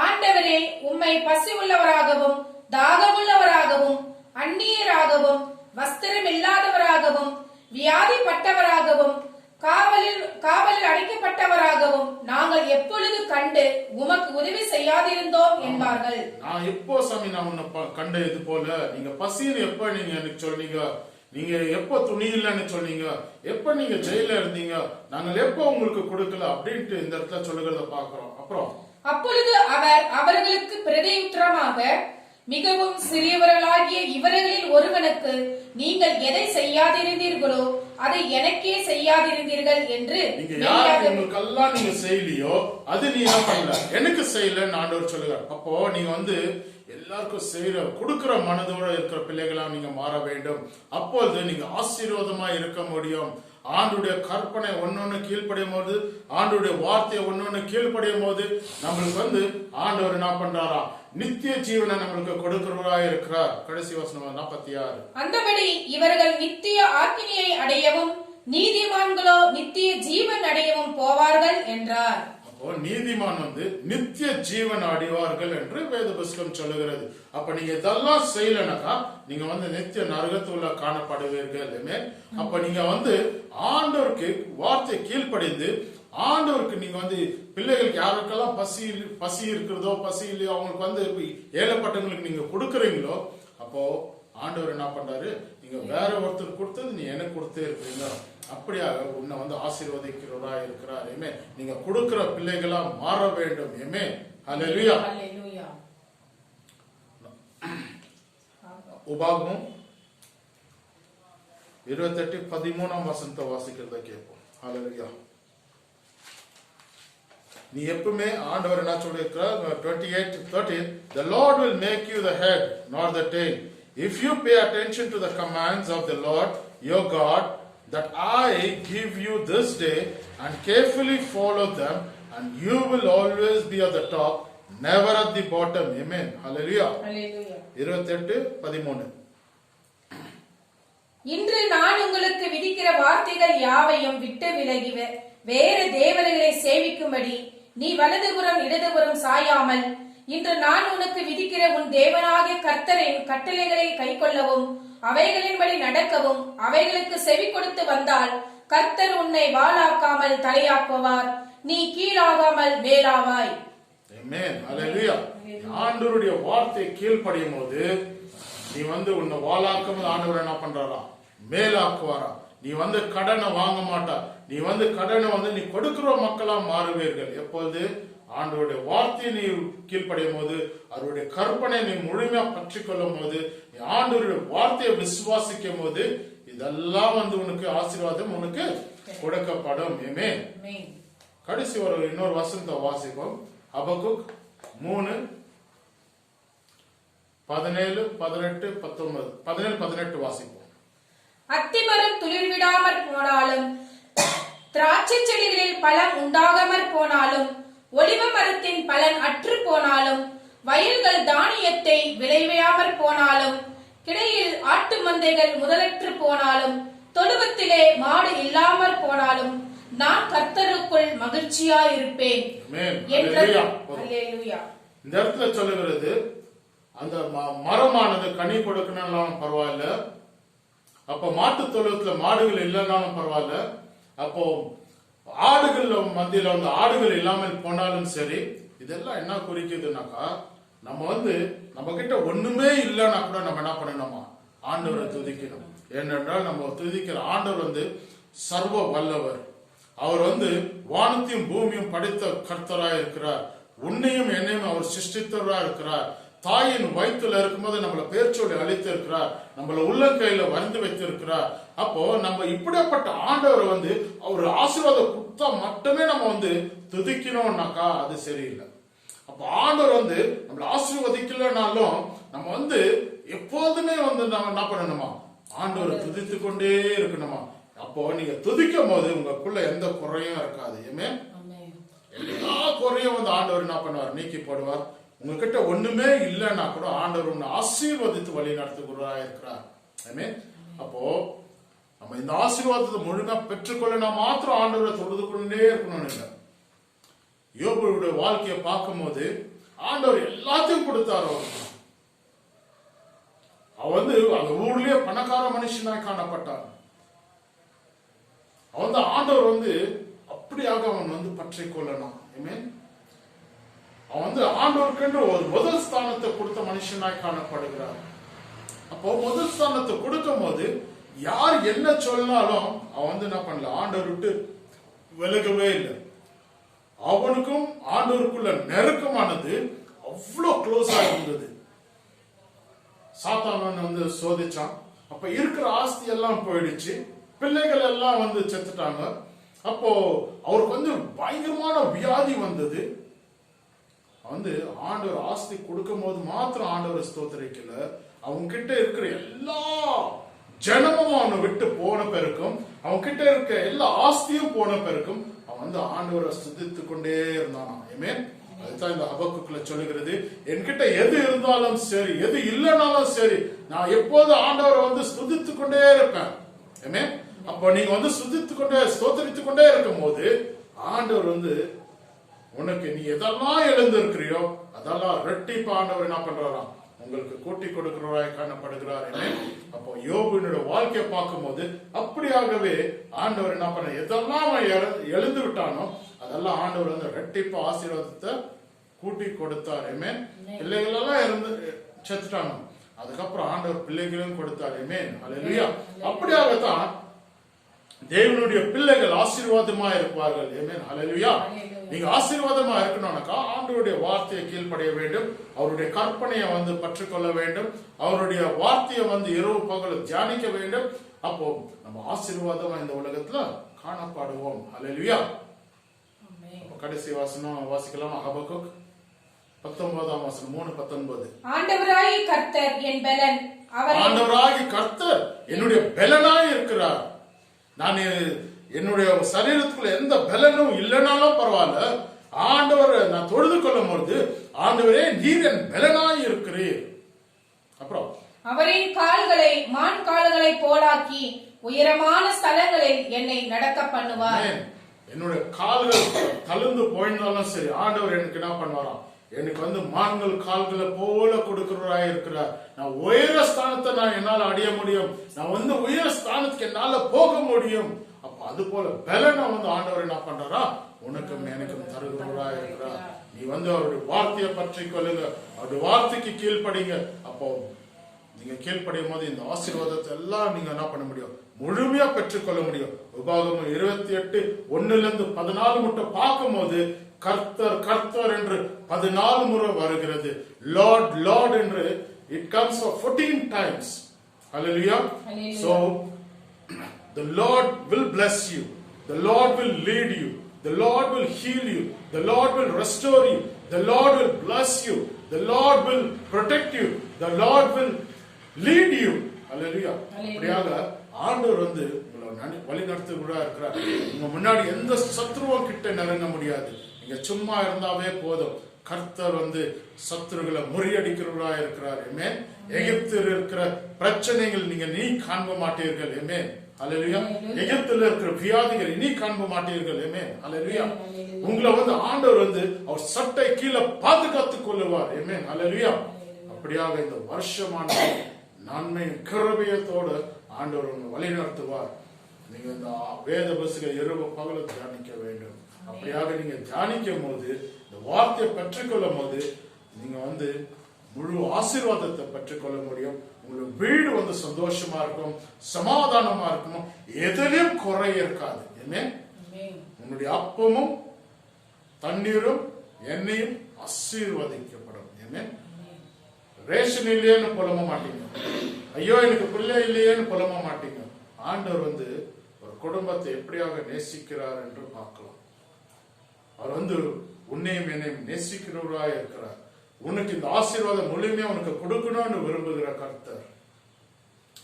ஆண்டவரே, உம்மை பசி உள்ளவராகவும் தாகமுள்ளவராகவும் அந்நியராகவும் வஸ்திரம் இல்லாதவராகவும் வியாதிப்பட்டவராகவும் காவலில் அடைக்கப்பட்டவராகவும் நாங்கள் எப்பொழுது கண்டு உமக்கு உதவி செய்யாதிருந்தோம் என்பார்கள். நான் எப்போ சாமி நான் உன்னை கண்ட இது போல? நீங்க பசின்னு எப்ப நீங்க எனக்கு சொன்னீங்க? நீங்க எப்ப துணி இல்லைன்னு சொன்னீங்க? எப்ப நீங்க ஜெயில இருந்தீங்க? நாங்கள் எப்ப உங்களுக்கு கொடுக்கல அப்படின்ட்டு இந்த இடத்துல சொல்லுகிறத பாக்குறோம். அப்புறம் அப்பொழுது அவர் அவர்களுக்கு பிரதியுத்தரமாக, மிகவும் சிறியவர்களாகிய இவர்களில் ஒருவனுக்கு நீங்கள் எதை செய்யாதிருந்தீர்களோ அதை எனக்கே செய்யாதிருந்தீர்கள் என்று. நீங்க யாருக்கெல்லாம் நீங்க செய்யலையோ அது நீ என்ன பண்ணல, எனக்கு செய்யலன்னு ஆண்டவர் சொல்லுகிறார். அப்போ நீங்க எல்லாருக்கும் செய்யற கொடுக்கிற மனதோட இருக்கிற பிள்ளைகளா நீங்க மாற வேண்டும். அப்பொழுது நீங்க ஆசீர்வாதமா இருக்க முடியும். ஆண்டுடைய கற்பனை ஒன்னொன்னு கீழ்ப்படியும் போது, ஆண்டுடைய வார்த்தையை ஒன்னொன்னு கீழ்ப்படியும் போது நம்மளுக்கு ஆண்டவர் என்ன பண்றாரா? நித்திய ஜீவனை நம்மளுக்கு கொடுக்கிறவரா இருக்கிறார். கடைசி வசனம் 46. அந்தபடி இவர்கள் நித்திய ஆக்கினியை அடையவும் நீதிமான்களோ நித்திய ஜீவன் அடையவும் போவார்கள் என்றார். அப்போ நீதிமான் நித்திய ஜீவன் அடைவார்கள் என்று வேத புஸ்தகம் சொல்லுகிறது. அப்ப நீங்க இதெல்லாம் செய்யலனாக்கா நீங்க நித்திய நரகத்துள்ள காணப்படுவீர்கள். அப்ப நீங்க ஆண்டவருக்கு வார்த்தை கீழ்ப்படிந்து ஆண்டவருக்கு நீங்க பிள்ளைகளுக்கு யாருக்கெல்லாம் பசி இருக்கிறதோ பசி இல்லையோ அவங்களுக்கு ஏழைப்பட்டவங்களுக்கு நீங்க கொடுக்கறீங்களோ, அப்போ ஆண்டவர் என்ன பண்றாரு? நீங்க வேற ஒருத்தர் கொடுத்தது நீ எனக்கு கொடுத்தே இருக்கீங்க. அப்படியாக உன்னை ஆசீர்வதிக்கிறவரா இருக்கிறார். நீங்க கொடுக்கிற பிள்ளைகளா மாற வேண்டும். ஹல்லேலூயா. உபாகமம் 28:13 வசனத்தை வாசிக்கிறத கேட்போம். ஹல்லேலூயா. நீ எப்பவுமே ஆண்டவர் என்ன சொல்லியிருக்கிறார்? 28:13, the Lord will make you the head not the tail if you pay attention to the commands of the Lord your God that I give you this day and carefully follow them, and you will always be at the top, never at the bottom. Amen. Hallelujah. 28:13. இன்று நான் உங்களுக்கு விதிக்கிற வார்த்தைகள் யாவையும் விட்டு வேறு தேவர்களை சேவிக்கும்படி நீ வலதுபுறம் இடதுபுறம் சாயாமல் இன்று நான் உனக்கு விதிக்கிற உன் தேவனாகிய கர்த்தரின் கட்டளைகளை கைக்கொள்ளவும் அவைகளின்படி நடக்கவும் அவைகளுக்கு செவி கொடுத்து வந்தால் கர்த்தர் உன்னை வாளாக்காமல் தலையாக்குவார், நீ கீழாகாமல் மேலாவாய். ஆமென். ஹல்லேலூயா. ஆண்டவருடைய வார்த்தை கீழ்ப்படியும் போது நீ உன்னை வாளாக்காமல் ஆண்டவர் என்ன பண்றாரா? மேலாக்குவாரா. நீ கடனை வாங்க மாட்டா. நீ கடனை நீ கொடுக்கிற மக்களா மாறுவீர்கள். எப்பொழுது ஆண்டவருடைய வார்த்தையை நீ கீழ்ப்படியும் போது, அவருடைய கற்பனை நீ முழுமையா பற்றி கொள்ளும் போது, நீ ஆண்டவருடைய வார்த்தையை விசுவாசிக்கும் போது, இதெல்லாம் உனக்கு ஆசீர்வாதம் உனக்கு கொடுக்கப்படும். ஆமென். கடைசி இன்னொரு வசனத்தை வாசிப்போம். ஹபக்குக் 3:17-18 வாசிப்போம். அத்திமரம் துளிர் விடாமற் போனாலும் திராட்சை செடிகளில் பழம் உண்டாகாமற் போனாலும் ஒலிவ மரத்தின் பலன் அற்று போனாலும் வயல்கள் தானியத்தை விளைவையாமற் போனாலும் கிடையில் ஆட்டு மந்தைகள் முதலற்று போனாலும் தொழுவத்திலே மாடு இல்லாமற் போனாலும் நான் கர்த்தருக்குள் மகிழ்ச்சியாயிருப்பேன். இந்த இடத்துல சொல்லுகிறது, அந்த மரமானது கனி கொடுக்கணும்னாலும் பரவாயில்ல, அப்ப மாட்டு தொழுவத்துல மாடுகள் இல்லைன்னாலும் பரவாயில்ல, அப்போ ஆடுகள் மத்தியில ஆடுகள் இல்லாமல் போனாலும் சரி. இதெல்லாம் என்ன குறிக்குதுனாக்கா, நம்ம நம்ம கிட்ட ஒண்ணுமே இல்லைன்னா கூட நம்ம என்ன பண்ணணுமா? ஆண்டவரை துதிக்கணும். ஏனென்றால் நம்ம துதிக்கிற ஆண்டவர் சர்வ வல்லவர். அவர் வானத்தையும் பூமியும் படைத்த கர்த்தராய் இருக்கிறார். உன்னையும் என்னையும் அவர் சிருஷ்டித்தவராய் இருக்கிறார். தாயின் வயிற்றுல இருக்கும்போது நம்மள பேர்ச்சொல்லி அழித்து இருக்கிறார். நம்மள உள்ளங்கையில வரைந்து வைத்திருக்கிறார். அப்போ நம்ம இப்படிப்பட்ட ஆண்டவர் அவர் ஆசீர்வாதம் கொடுத்தா மட்டுமே நம்ம துதிக்கணும்னாக்கா அது சரியில்லை. அப்ப ஆண்டவர் நம்மள ஆசீர்வதிக்கலனாலும் நம்ம எப்போதுமே நம்ம என்ன பண்ணணுமா? ஆண்டவரை துதித்து கொண்டே இருக்கணுமா? அப்போ நீங்க துதிக்கும் போது உங்களுக்குள்ள எந்த குறையும் இருக்காது. எல்லா குறையும் ஆண்டவர் என்ன பண்ணுவார்? நீக்கி போடுவார். உங்ககிட்ட ஒண்ணுமே இல்லைன்னா கூட ஆண்டவர் உன்னை ஆசீர்வதித்து வழி நடத்துகிறவரா இருக்கிறார். அப்போ நம்ம இந்த ஆசீர்வாதத்தை முழுமையா பெற்றுக்கொள்ள மாத்திரம் ஆண்டவரை தொழுது கொண்டே இருக்கணும். இல்லை, யோபுடைய வாழ்க்கையை பார்க்கும் போது ஆண்டவர் எல்லாத்தையும் கொடுத்தார். அவன் அந்த ஊர்லயே பணக்கார மனுஷனாய் காணப்பட்டான். ஆண்டவர் அப்படியாக அவன் பற்றி கொள்ளணும். அவன் ஆண்டவருக்கு ஒரு முதல் ஸ்தானத்தை கொடுத்த மனுஷனாய் காணப்படுகிறார். அப்போ முதல் ஸ்தானத்தை கொடுக்கும் போது யார் என்ன சொன்னாலும் அவன் என்ன பண்ணல? ஆண்டவர் விட்டு விலகவே இல்லை. அவனுக்கும் ஆண்டவருக்குள்ள நெருக்கமானது அவ்வளவு க்ளோஸா இருந்தது. சாத்தான் சோதிச்சான். அப்ப இருக்கிற ஆஸ்தி எல்லாம் போயிடுச்சு. பிள்ளைகள் எல்லாம் செத்துட்டாங்க. அப்போ அவருக்கு பயங்கரமான வியாதி வந்தது. ஆண்டவர் ஆஸ்தி கொடுக்கும் போது மாத்திரம் ஆண்டவர் ஸ்தோத்திரிக்கல, அவங்க கிட்ட இருக்கிற எல்லா ஜனமும் அவனை விட்டு போன பிறக்கும், அவங்க கிட்ட இருக்க எல்லா ஆஸ்தியும் போன பிறக்கும் அவன் ஆண்டவரை ஸ்துதித்து கொண்டே இருந்தானா. ஆமென். அதுதான் இந்த ஹபக்குக்குள்ள சொல்லுகிறது, என்கிட்ட எது இருந்தாலும் சரி, எது இல்லைனாலும் சரி, நான் எப்போது ஆண்டவரை ஸ்துதித்து கொண்டே இருப்பேன். ஆமென். அப்போ நீங்க ஸ்துதித்து கொண்டே ஸ்தோத்திரித்து கொண்டே இருக்கும் போது ஆண்டவர் உனக்கு நீ எதெல்லாம் எழுந்திருக்கிறியோ அதெல்லாம் ரெட்டிப்பா ஆண்டவர் என்ன பண்றாராம்? உங்களுக்கு கூட்டி கொடுக்கிறவராய் காணப்படுகிறார். அப்போ யோபுவினுடைய வாழ்க்கையை பார்க்கும் போது அப்படியாகவே ஆண்டவர் என்ன பண்ண, எதெல்லாம் எழுந்து விட்டானோ அதெல்லாம் ஆண்டவர் ரெட்டிப்பா ஆசீர்வாதத்தை கூட்டி கொடுத்தார். பிள்ளைகள் எல்லாம் இருந்து செத்துட்டாங்க, அதுக்கப்புறம் ஆண்டவர் பிள்ளைகளையும் கொடுத்தார். அல்லேலூயா. அப்படியாகத்தான் தேவனுடைய பிள்ளைகள் ஆசீர்வாதமா இருப்பார்கள். அல்லேலூயா. நீங்க ஆசீர்வாதமா இருக்கணும்னாக்கா ஆண்டவருடைய வார்த்தையை கீழ்ப்படைய வேண்டும், அவருடைய கற்பனையை பற்றுக்கொள்ள வேண்டும், அவருடைய வார்த்தையை இரவு பகல் தியானிக்க வேண்டும். அப்போ நம்ம ஆசீர்வாதமா இந்த உலகத்துல காணப்படுவோம். அல்லேலூயா. கடைசி வசனம் வாசிக்கலாம். ஹபக்குக் 19ஆம் வசனம் 3:19. ஆண்டவராகிய கர்த்தர் என் பெலன், ஆண்டவராகிய கர்த்தர் என்னுடைய பெலனாய் இருக்கிறார். நான் என்னுடைய சரீரத்துக்குள்ள எந்த பலனும் இல்லைனாலும் பரவாயில்ல, ஆண்டவர் நான் தொழுது கொள்ளும் பொழுது ஆண்டவரே நீர் என் பலனாய் இருக்கிறீர். அப்புறம் அவரின் கால்களை மான் கால்களை போலாக்கி உயரமான ஸ்தலங்களில் என்னை நடக்க பண்ணுவார். என்னுடைய கால்கள் தழுந்து போயிருந்தாலும் சரி, ஆண்டவர் எனக்கு என்ன பண்ணுவாராம், எனக்கு வந்து மான்கள் கால்களை போல கொடுக்கிறவராய் இருக்கிறார். நான் உயர ஸ்தானத்தை நான் என்னால அடைய முடியும், நான் வந்து உயர ஸ்தானத்துக்கு என்னால போக முடியும். அப்ப அது போல பலனை வந்து ஆண்டவர் என்ன பண்றாரா, உனக்கும் எனக்கும் தருகிறவராய் இருக்கிறார். நீ வந்து அவருடைய வார்த்தையை பற்றி கொள்ளுங்க, அவருடைய வார்த்தைக்கு கீழ்ப்படிங்க. அப்போ நீங்க கீழ்ப்படியும் போது இந்த ஆசீர்வாதத்தை எல்லாம் நீங்க என்ன பண்ண முடியும், முழுமையா பெற்றுக்கொள்ள முடியும். உபாகமம் 28:1-14 மட்டும் பார்க்கும் போது கர்த்தர் கர்த்தர் என்று 14 முறை வருகிறது. லார்ட் லார்ட் என்று it comes for 14 times. Hallelujah. So the Lord will bless you, the Lord will lead you, the Lord will heal you, the Lord will restore you, the Lord will bless you, the Lord will protect you, the Lord will lead you. Hallelujah. அப்படியாக ஆண்டவர் வந்து உங்களை வழி நடத்துகிறவராக இருக்கிறார். உங்க முன்னாடி எந்த சத்ருவும் கிட்ட நெருங்க முடியாது. நீங்க சும்மா இருந்தாவே போதும். கர்த்தர் வந்து சத்துருகளை முறியடிக்கிறவராக இருக்கிறார். ஆமென். எகிப்தில் இருக்கிற பிரச்சனைகள் நீ காண்ப மாட்டீர்கள். ஆமென். ஹல்லேலூயா. எகிப்தில் இருக்கிற வியாதிகள் இனி காண்ப மாட்டீர்கள். ஆமென். ஹல்லேலூயா. உங்களை வந்து ஆண்டவர் வந்து அவர் சட்டை கீழே பாதுகாத்துக் கொள்ளுவார். ஆமென். ஹல்லேலூயா. அப்படியாக இந்த வருஷமான நன்மை கிருபையத்தோடு ஆண்டவர் உங்களை வழி நடத்துவார். நீங்க இந்த வேத பசுகள் இரவு பகல தியானிக்க வேண்டும். அப்படியாக நீங்க தியானிக்கும் போது, இந்த வார்த்தையை பெற்றுக்கொள்ளும் போது, நீங்க வந்து முழு ஆசீர்வாதத்தை பெற்றுக்கொள்ள முடியும். உங்களுடைய வீடு வந்து சந்தோஷமா இருக்கும், சமாதானமா இருக்கும், எதிலும் குறை இருக்காது. என்ன உன்னுடைய அப்பமும் தண்ணீரும் எண்ணெயும் ஆசீர்வதிக்கப்படும். என்ன ரேஷன் இல்லையேன்னு புலம்ப மாட்டீங்க, ஐயோ எனக்கு பிள்ளை இல்லையேன்னு புலம்ப மாட்டீங்க. ஆண்டவர் வந்து ஒரு குடும்பத்தை எப்படியாக நேசிக்கிறார் என்று பார்க்கலாம். அவர் வந்து உன்னையும் என்னையும் நேசிக்கிறவராக இருக்கிறார். உனக்கு இந்த ஆசீர்வாதம் முழுமையா உனக்கு கொடுக்கணும்னு விரும்புகிற கர்த்தர்.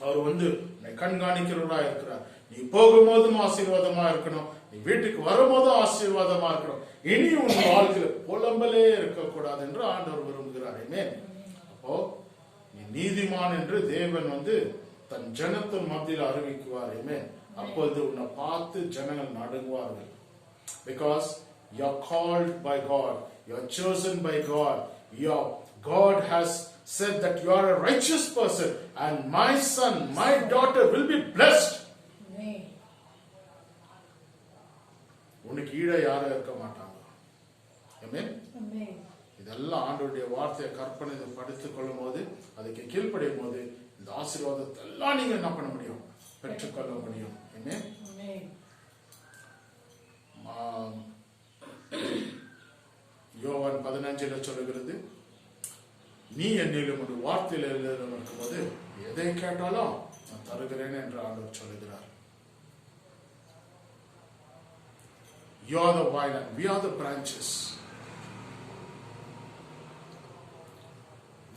அவர் வந்து உன்னை கண்காணிக்கிறவராக இருக்கிறார். நீ போகும்போதும் ஆசீர்வாதமா இருக்கணும், நீ வீட்டுக்கு வரும்போதும் ஆசீர்வாதமா இருக்கணும். இனி உன் வாழ்க்கையில புலம்பலே இருக்கக்கூடாது என்று ஆண்டவர் விரும்புகிறார். அப்போ நீ நீதிமான் என்று தேவன் வந்து தன் ஜனத்தின் மத்தியில் அறிவிக்குவார். அப்போது உன்னை பார்த்து ஜனங்கள் நடுங்குவார்கள். Because you are called by God, you are chosen by God, God has said that you are a righteous person and my son, my daughter will be blessed. உனக்கு ஈட யாரும் இருக்க மாட்டாங்க. ஆமென். இதெல்லாம் ஆண்டவருடைய வார்த்தையை கற்பனை படித்துக் கொள்ளும் போது, அதுக்கு கீழ்ப்படியும் போது, இந்த ஆசீர்வாதத்தை எல்லாம் நீங்க என்ன பண்ண முடியும், பெற்றுக்கொள்ள முடியும். யோவான் 15 சொல்லுகிறது, நீ என்னிலும் ஒரு வார்த்தையில் இருக்கும் போது எதை கேட்டாலும் நான் தருகிறேன் என்று ஆண்டவர் சொல்லுகிறார். You are the vine and we are the branches.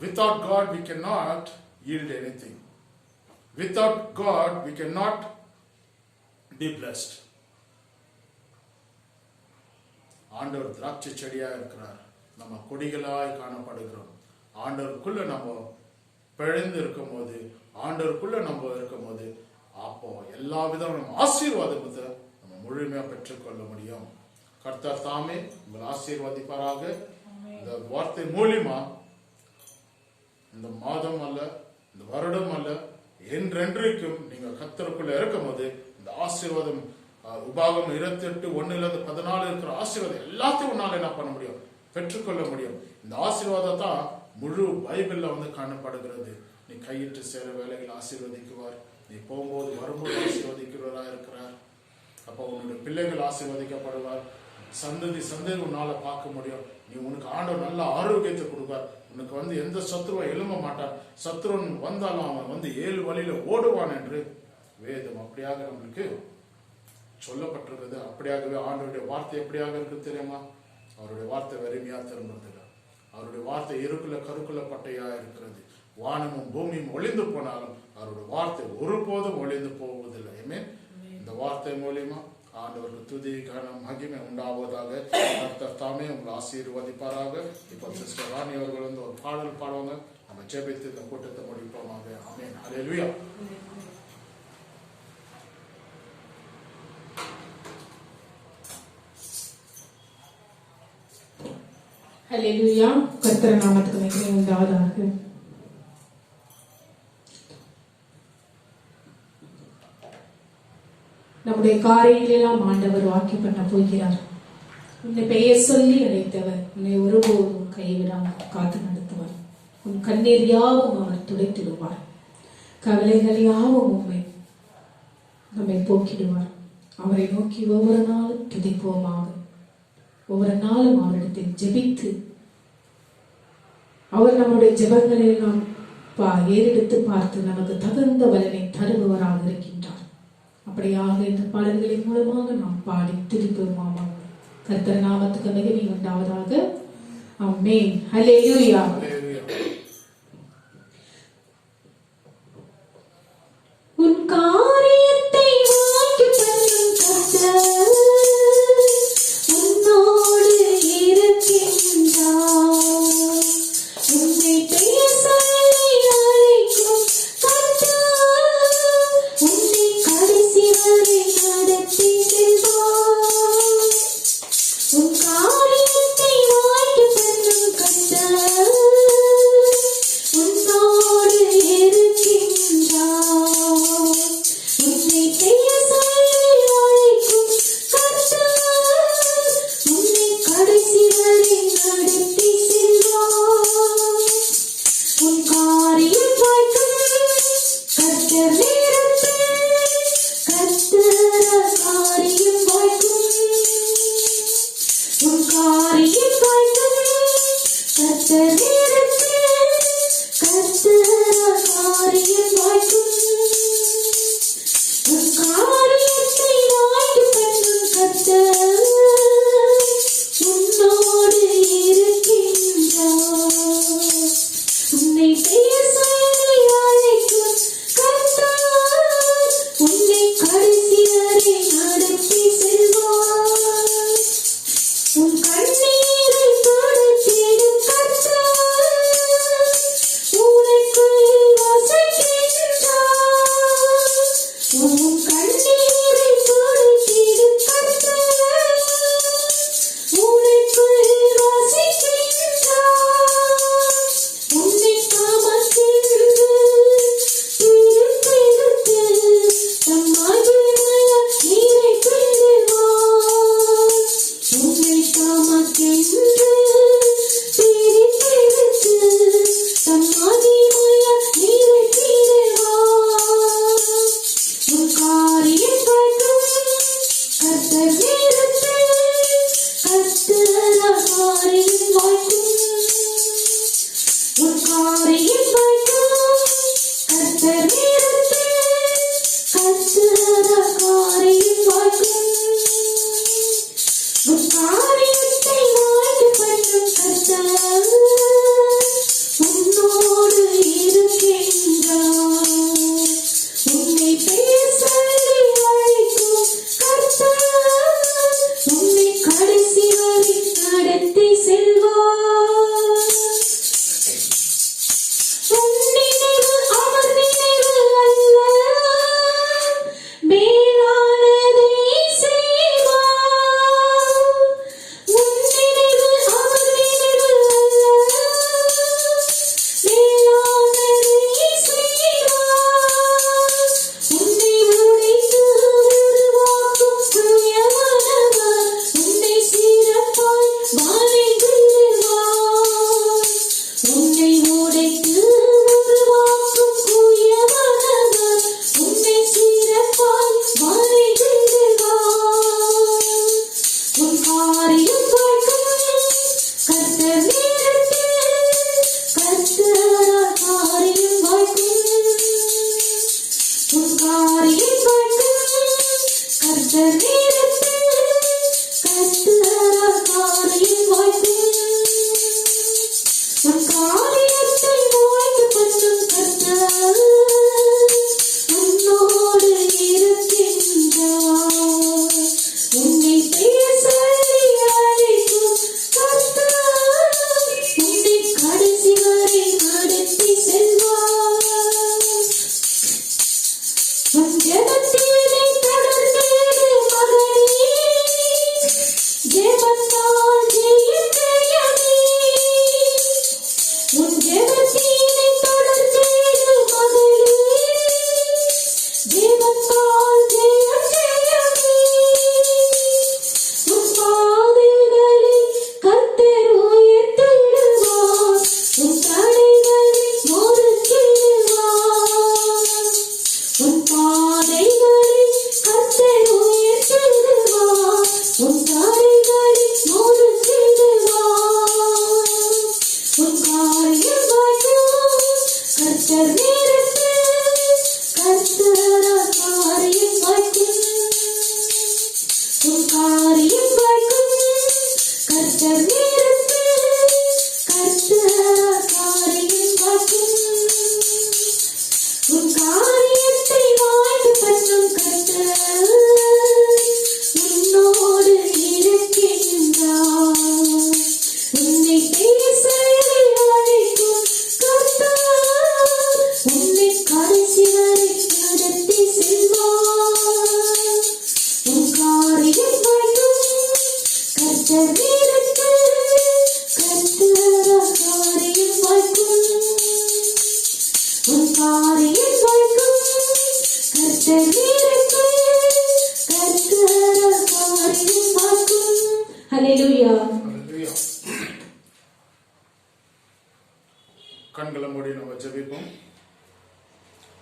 Without God we cannot yield anything. Without God we cannot be blessed. ஆண்டவர் திராட்சை செடியா இருக்கிறார், நம்ம கொடிகளாய் காணப்படுகிறோம். ஆண்டவருக்குள்ள நம்ம பிழைந்து இருக்கும் போது, ஆண்டவருக்குள்ள நம்ம இருக்கும் போது, அப்போ எல்லா விதமான ஆசீர்வாதத்தை நம்ம முழுமையா பெற்றுக்கொள்ள முடியும். கர்த்தர் தாமே உங்கள் ஆசீர்வதிப்பாராக. இந்த வார்த்தை மூலியமா இந்த மாதம் அல்ல, இந்த வருடம் அல்ல, என்றென்றைக்கும் நீங்க கர்த்தருக்குள்ள இருக்கும் போது இந்த ஆசீர்வாதம், உபாகம் 28:1-14 இருக்கிற ஆசீர்வாதம் எல்லாத்தையும் உன்னால என்ன பண்ண முடியும், பெற்றுக்கொள்ள முடியும். இந்த ஆசீர்வாதம் தான் முழு பைபிள்ல வந்து காணப்படுகிறது. நீ கையிட்டு சேர வேலைகள் ஆசீர்வதிக்குவார், நீ போகும்போது வரும்போது ஆசீர்வதிக்கிறவரா இருக்கிறார். அப்போ உன்னுடைய பிள்ளைகள் ஆசீர்வதிக்கப்படுவார், சந்ததி உன்னால பார்க்க முடியும். நீ உனக்கு ஆண்டவர் நல்ல ஆரோக்கியத்தை கொடுப்பார். உனக்கு வந்து எந்த சத்ருவும் எழும்ப மாட்டார். சத்ருவன் வந்தாலும் அவன் வந்து 7 வழியில ஓடுவான் என்று வேதம் அப்படியாக நம்மளுக்கு சொல்லப்பட்டிருக்கிறது. அப்படியாகவே ஆண்டவருடைய வார்த்தை எப்படியாக இருக்கு தெரியுமா? அவருடைய வார்த்தை வெறுமையா திரும்புறதில்லை. அவருடைய வார்த்தை இருக்குள்ள கருக்குள்ள பட்டையா இருக்கிறது. வானமும் பூமியும் ஒளிந்து போனாலும் அவருடைய வார்த்தை ஒருபோதும் ஒளிந்து போவதில்லை. இந்த வார்த்தை மூலியமா ஆண்டவருக்கு துதி கனம் மகிமை உண்டாவதாக. கர்த்தர் தாமே உங்களை ஆசீர்வதிப்பாராக. இப்போ சிஸ்டர் ராணி அவர்கள் வந்து ஒரு பாடல் பாடுவாங்க. நம்ம ஜெபித்து இந்த கூட்டத்தை முடிப்போமாக. ஆமென். ஹல்லேலூயா. அல்லேலூயா. கர்த்தர் நாமத்துக்கு மகிமை உண்டாவதாக. நம்முடைய காரியங்களெல்லாம் ஆண்டவர் வாக்கியம் பண்ண போகிறார். உன்னை பெயர் சொல்லி அழைத்தவர் உன்னை ஒருபோதும் கைவிடாமல் காத்து நடத்துவார். உன் கண்ணீர் யாவும் அவர் துடைத்திடுவார். கவலைகள் யாவும் நம்மை போக்கிடுவார். அவரை நோக்கி ஒவ்வொரு நாளும் துதிப்போமாக. ஒவ்வொரு நாளும் அவரிடத்தில் ஜெபித்து அவர் நம்முடைய ஜெபங்களை நாம் ஏறெடுத்து பார்த்து நமக்கு தகுந்த பலனை தருபவராக இருக்கின்றார். அப்படியாக இந்த பாடல்களின் மூலமாக நாம் பாடி துதிப்போமாக. கர்த்தர் நாமத்துக்கு மகிமை உண்டாவதாக. ஆமென். ஹல்லேலூயா. உன் காரியத்தை வாக்கிப் பண்ணும் கர்த்தர் உன்னோடு இருக்கின்றார். உன்னை பெயர் சொல்லி அழைக்கும் கர்த்தர் உன்னை கடைசி வரை நடத்தி செல்வார். உன் காரியத்தை வாக்கிப் பண்ணும் கர்த்தர் உன்னோடு இருக்கின்றார். கர்த்தர் நேரத்தில் கர்த்தரால் காரியம் வாய்க்கும். உன் காரியம் வாய்க்கும். கர்த்தர் நேரத்தில் கர்த்தரால் காரியம் வாய்க்கும். உன் காரியத்தை வாய்ப்பு பண்ணும் கர்த்தர் உன்னோடு இருக்கின்றார். உன்னை பேச அழைக்கும் கர்த்தர் உன்னை கடைசி வரை நடத்தி செல்வார். உன் காரியம் வாய்க்கும். கர்த்தர் நேரத்தில் கர்த்தரால் காரியம் வாய்க்கும். உன் காரியம் வாய்க்கும். கர்த்தர் நேரத்தில் கர்த்தரால் காரியம் வாய்க்கும். ஹல்லேலூயா. ஹல்லேலூயா. கண்களை மூடி நம்ம ஜெபிப்போம்.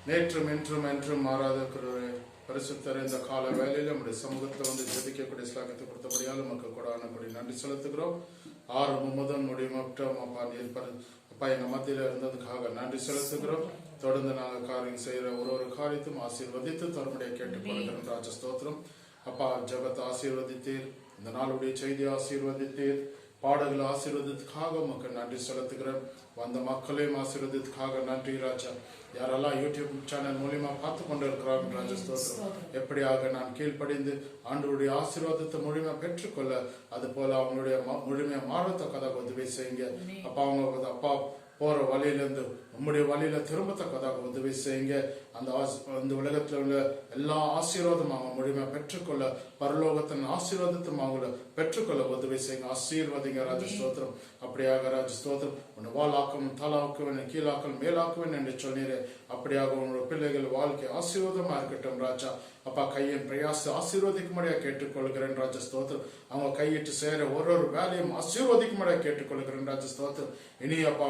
நேற்றும் இன்றும் என்றும் மாறாத பரிசுத்தர் இந்த கால வேலையில நம்முடைய சமூகத்துல வந்து ஜெபிக்கக்கூடிய ஸ்லாகத்தை கொடுத்தபடியால் நமக்கு கொடானபடி நன்றி செலுத்துகிறோம். ஆரம்பம் முதல் முடியும் அப்பா எங்க மத்தியில இருந்ததுக்காக நன்றி செலுத்துகிறோம். தொடர்ந்து நாங்கள் காரியம் செய்யற ஒரு காரியத்தையும் ஆசீர்வதித்து தரும்படியை கேட்டுக்கொள்கிறோம். ராஜ ஸ்தோத்திரம். அப்பா ஜெபத்தை ஆசீர்வதித்தீர். இந்த நாளுடைய செய்தி ஆசீர்வதித்தீர். பாடல்களை ஆசீர்வதித்துக்காக உமக்கு நன்றி செலுத்துகிறேன். வந்த மக்களையும் ஆசீர்வதித்துக்காக நன்றி ராஜா. யாரெல்லாம் யூடியூப் சேனல் மூலியமா பார்த்து கொண்டு இருக்கிறாங்க ராஜா ஸ்தோத்திரம். எப்படியாக நான் கீழ்ப்படிந்து ஆண்டவருடைய ஆசீர்வாதத்தை முழுமையா பெற்றுக்கொள்ள அது போல அவங்களுடைய முழுமையா மாறத்தக்கதாக உதவி செய்யுங்க. அப்பா அவங்க அப்பா போற வழியிலிருந்து உம்முடைய வழியில திரும்பத்தக்கதாக உதவி செய்யுங்க. அந்த உலகத்தில் உள்ள எல்லா ஆசீர்வாதம் அவங்க முழுமையா பெற்றுக்கொள்ள பரலோகத்தின் ஆசீர்வாதத்தும் அவங்கள பெற்றுக்கொள்ள உதவி செய்யுங்க. ஆசீர்வாதிங்க ராஜ ஸ்தோத்திரம். அப்படியாக ராஜ ஸ்தோத்திரம். உன்னை வாளாக்கும் தலாக்குவேன் கீழாக்கள் மேலாக்குவேன் என்று சொன்னீரே அப்படியாக உங்களோட பிள்ளைகள் வாழ்க்கை ஆசீர்வாதமா இருக்கட்டும் ராஜா. அப்பா கையின் பிரயாச ஆசீர்வதிக்கும்படியா கேட்டுக்கொள்கிறேன் ராஜ ஸ்தோத்திரம். அவங்க கையிட்டு சேர ஒரு வேலையும் ஆசீர்வதிக்கும்படியா கேட்டுக்கொள்கிறேன் ராஜ ஸ்தோத்திரம். இனி அப்பா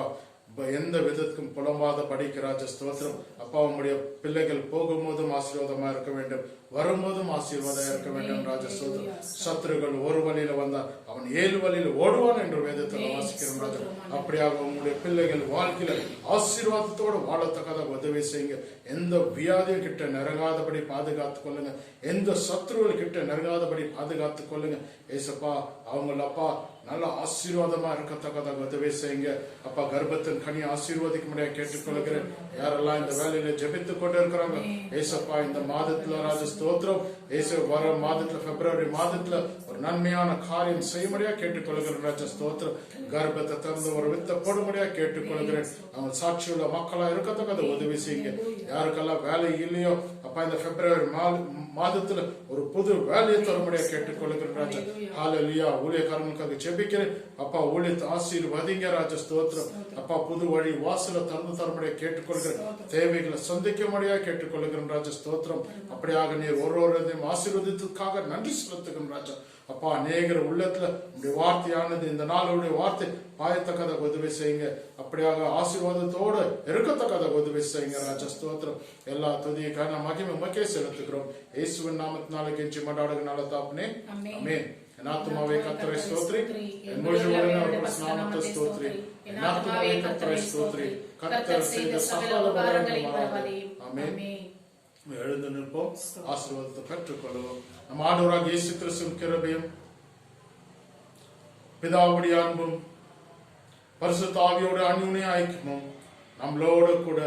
எந்த விதத்துக்கும் புலம்பாத படிக்க ராஜ ஸ்தோத்திரம். அப்பா உங்களுடைய பிள்ளைகள் போகும்போதும் ஆசீர்வாதமா இருக்க வேண்டும், வரும்போதும் ஆசீர்வாதம் இருக்க வேண்டும் ராஜ ஸ்தோத்திரம். சத்துருகள் ஒரு வழியில வந்தால் அவன் 7 வழியில ஓடுவான் என்று வேதத்தில் வாசிக்கிறோம் ராஜா. அப்படியாக உங்களுடைய பிள்ளைகள் வாழ்க்கையில ஆசீர்வாதத்தோடு வாழத்தக்கதாக உதவி செய்யுங்க. எந்த வியாதியும் கிட்ட நெருங்காதபடி பாதுகாத்துக் கொள்ளுங்க. எந்த சத்துருகள் கிட்ட நெருங்காதபடி பாதுகாத்துக் கொள்ளுங்க. ஏசப்பா அவங்கள அப்பா நல்ல ஆசீர்வாதமா இருக்கத்தக்கதாக உதவி செய்யுங்க. அப்பா கர்ப்பத்தின் கனி ஆசீர்வதிக்க முடியாது கேட்டுக்கொள்கிறேன். யாரெல்லாம் இந்த வேலையில ஜெபித்துக் கொண்டு இருக்கிறாங்க ஏசப்பா இந்த மாதத்துல ராஜ ஸ்தோத்திரம். ஏசு வர மாதத்துல பிப்ரவரி மாதத்துல ஒரு நன்மையான காரியம் செய்ய முடியா கேட்டுக்கொள்கிறேன் ராஜ ஸ்தோத்திரம். கர்ப்பத்தை திறந்து ஒரு வித்த போட முடியா கேட்டுக்கொள்கிறேன். அவங்க சாட்சியுள்ள மக்களா இருக்கத்தக்கதை உதவி செய்யுங்க. யாருக்கெல்லாம் வேலை இல்லையோ அப்பா இந்த பிப்ரவரி மாதத்துல ஒரு புது வேலையை தர முடியா கேட்டுக்கொள்கிறேன் ராஜா. ஹல்லேலூயா. ஊழியக்காரங்களுக்காக ஜெபிக்கிறேன் அப்பா. ஊழியத்தை ஆசீர்வதிங்க ராஜ ஸ்தோத்திரம். அப்பா புது வழி வாசல திறந்து தர முடியா கேட்டுக்கொள்கிறேன். தேவைகளை சந்திக்க முடியா கேட்டுக்கொள்கிறேன் ராஜ ஸ்தோத்திரம். அப்படியாக நீர் ஒருவரையும் ஆசீர்வதித்ததுக்காக நன்றி செலுத்துகிறேன் ராஜா. அப்பா அநேகர் உள்ளத்துல உடைய வார்த்தையானது இந்த நாளுடைய வார்த்தை பாயத்தக்கதை உதவி செய்யுங்க. அப்படியாக ஆசீர்வாதத்தோடு இருக்கத்தக்கதை உதவி செய்யுங்க ராஜா ஸ்தோத்திரம். எல்லா துதிக்கான மகிமை உமக்கே செலுத்துகிறோம். இயேசுவின் நாமத்தினால கெஞ்சி மண்டாடுக நல்ல தாப்பனே ஆமென். என் ஆத்துமாவே கர்த்தரை ஸ்தோத்திரி, என் முழு உடனே அவருடைய நாமத்தை ஸ்தோத்திரி. என் ஆத்துமாவே கர்த்தரை ஸ்தோத்திரி, கர்த்தர் செய்த சகல உபகாரங்களையும் மறவாதேயும். ஆமென். எழுந்து நிற்போம், ஆசீர்வாதத்தை பெற்றுக்கொள்வோம். நம் ஆண்டவராகிய இயேசு கிறிஸ்துவின் கிருபையும் பிதாவுடைய அன்பும் பரிசுத்த ஆவியோட அந்யோன்ய ஐக்கியமும் நம்மளோட கூட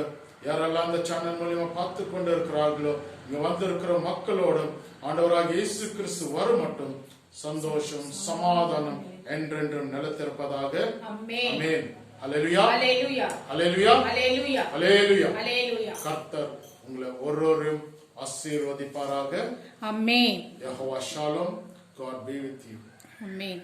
யாரெல்லாம் அந்த சேனல் மூலியமா பார்த்து கொண்டு இருக்கிறார்களோ இங்க வந்திருக்கிற மக்களோட ஆண்டவராகிய இயேசு கிறிஸ்து வரும் மட்டும் சந்தோஷம் சமாதானம் என்றென்றும் நிலைத்திருப்பதாக. ஆமென். அல்லேலூயா. அல்லேலூயா. அல்லேலூயா. அல்லேலூயா. அல்லேலூயா. அல்லேலூயா. கர்த்தர் உங்களை ஒவ்வொருவரையும் ஆசீர்வதிப்பாராக. ஆமென். யெகோவா ஷாலோம். God be with you. Amen.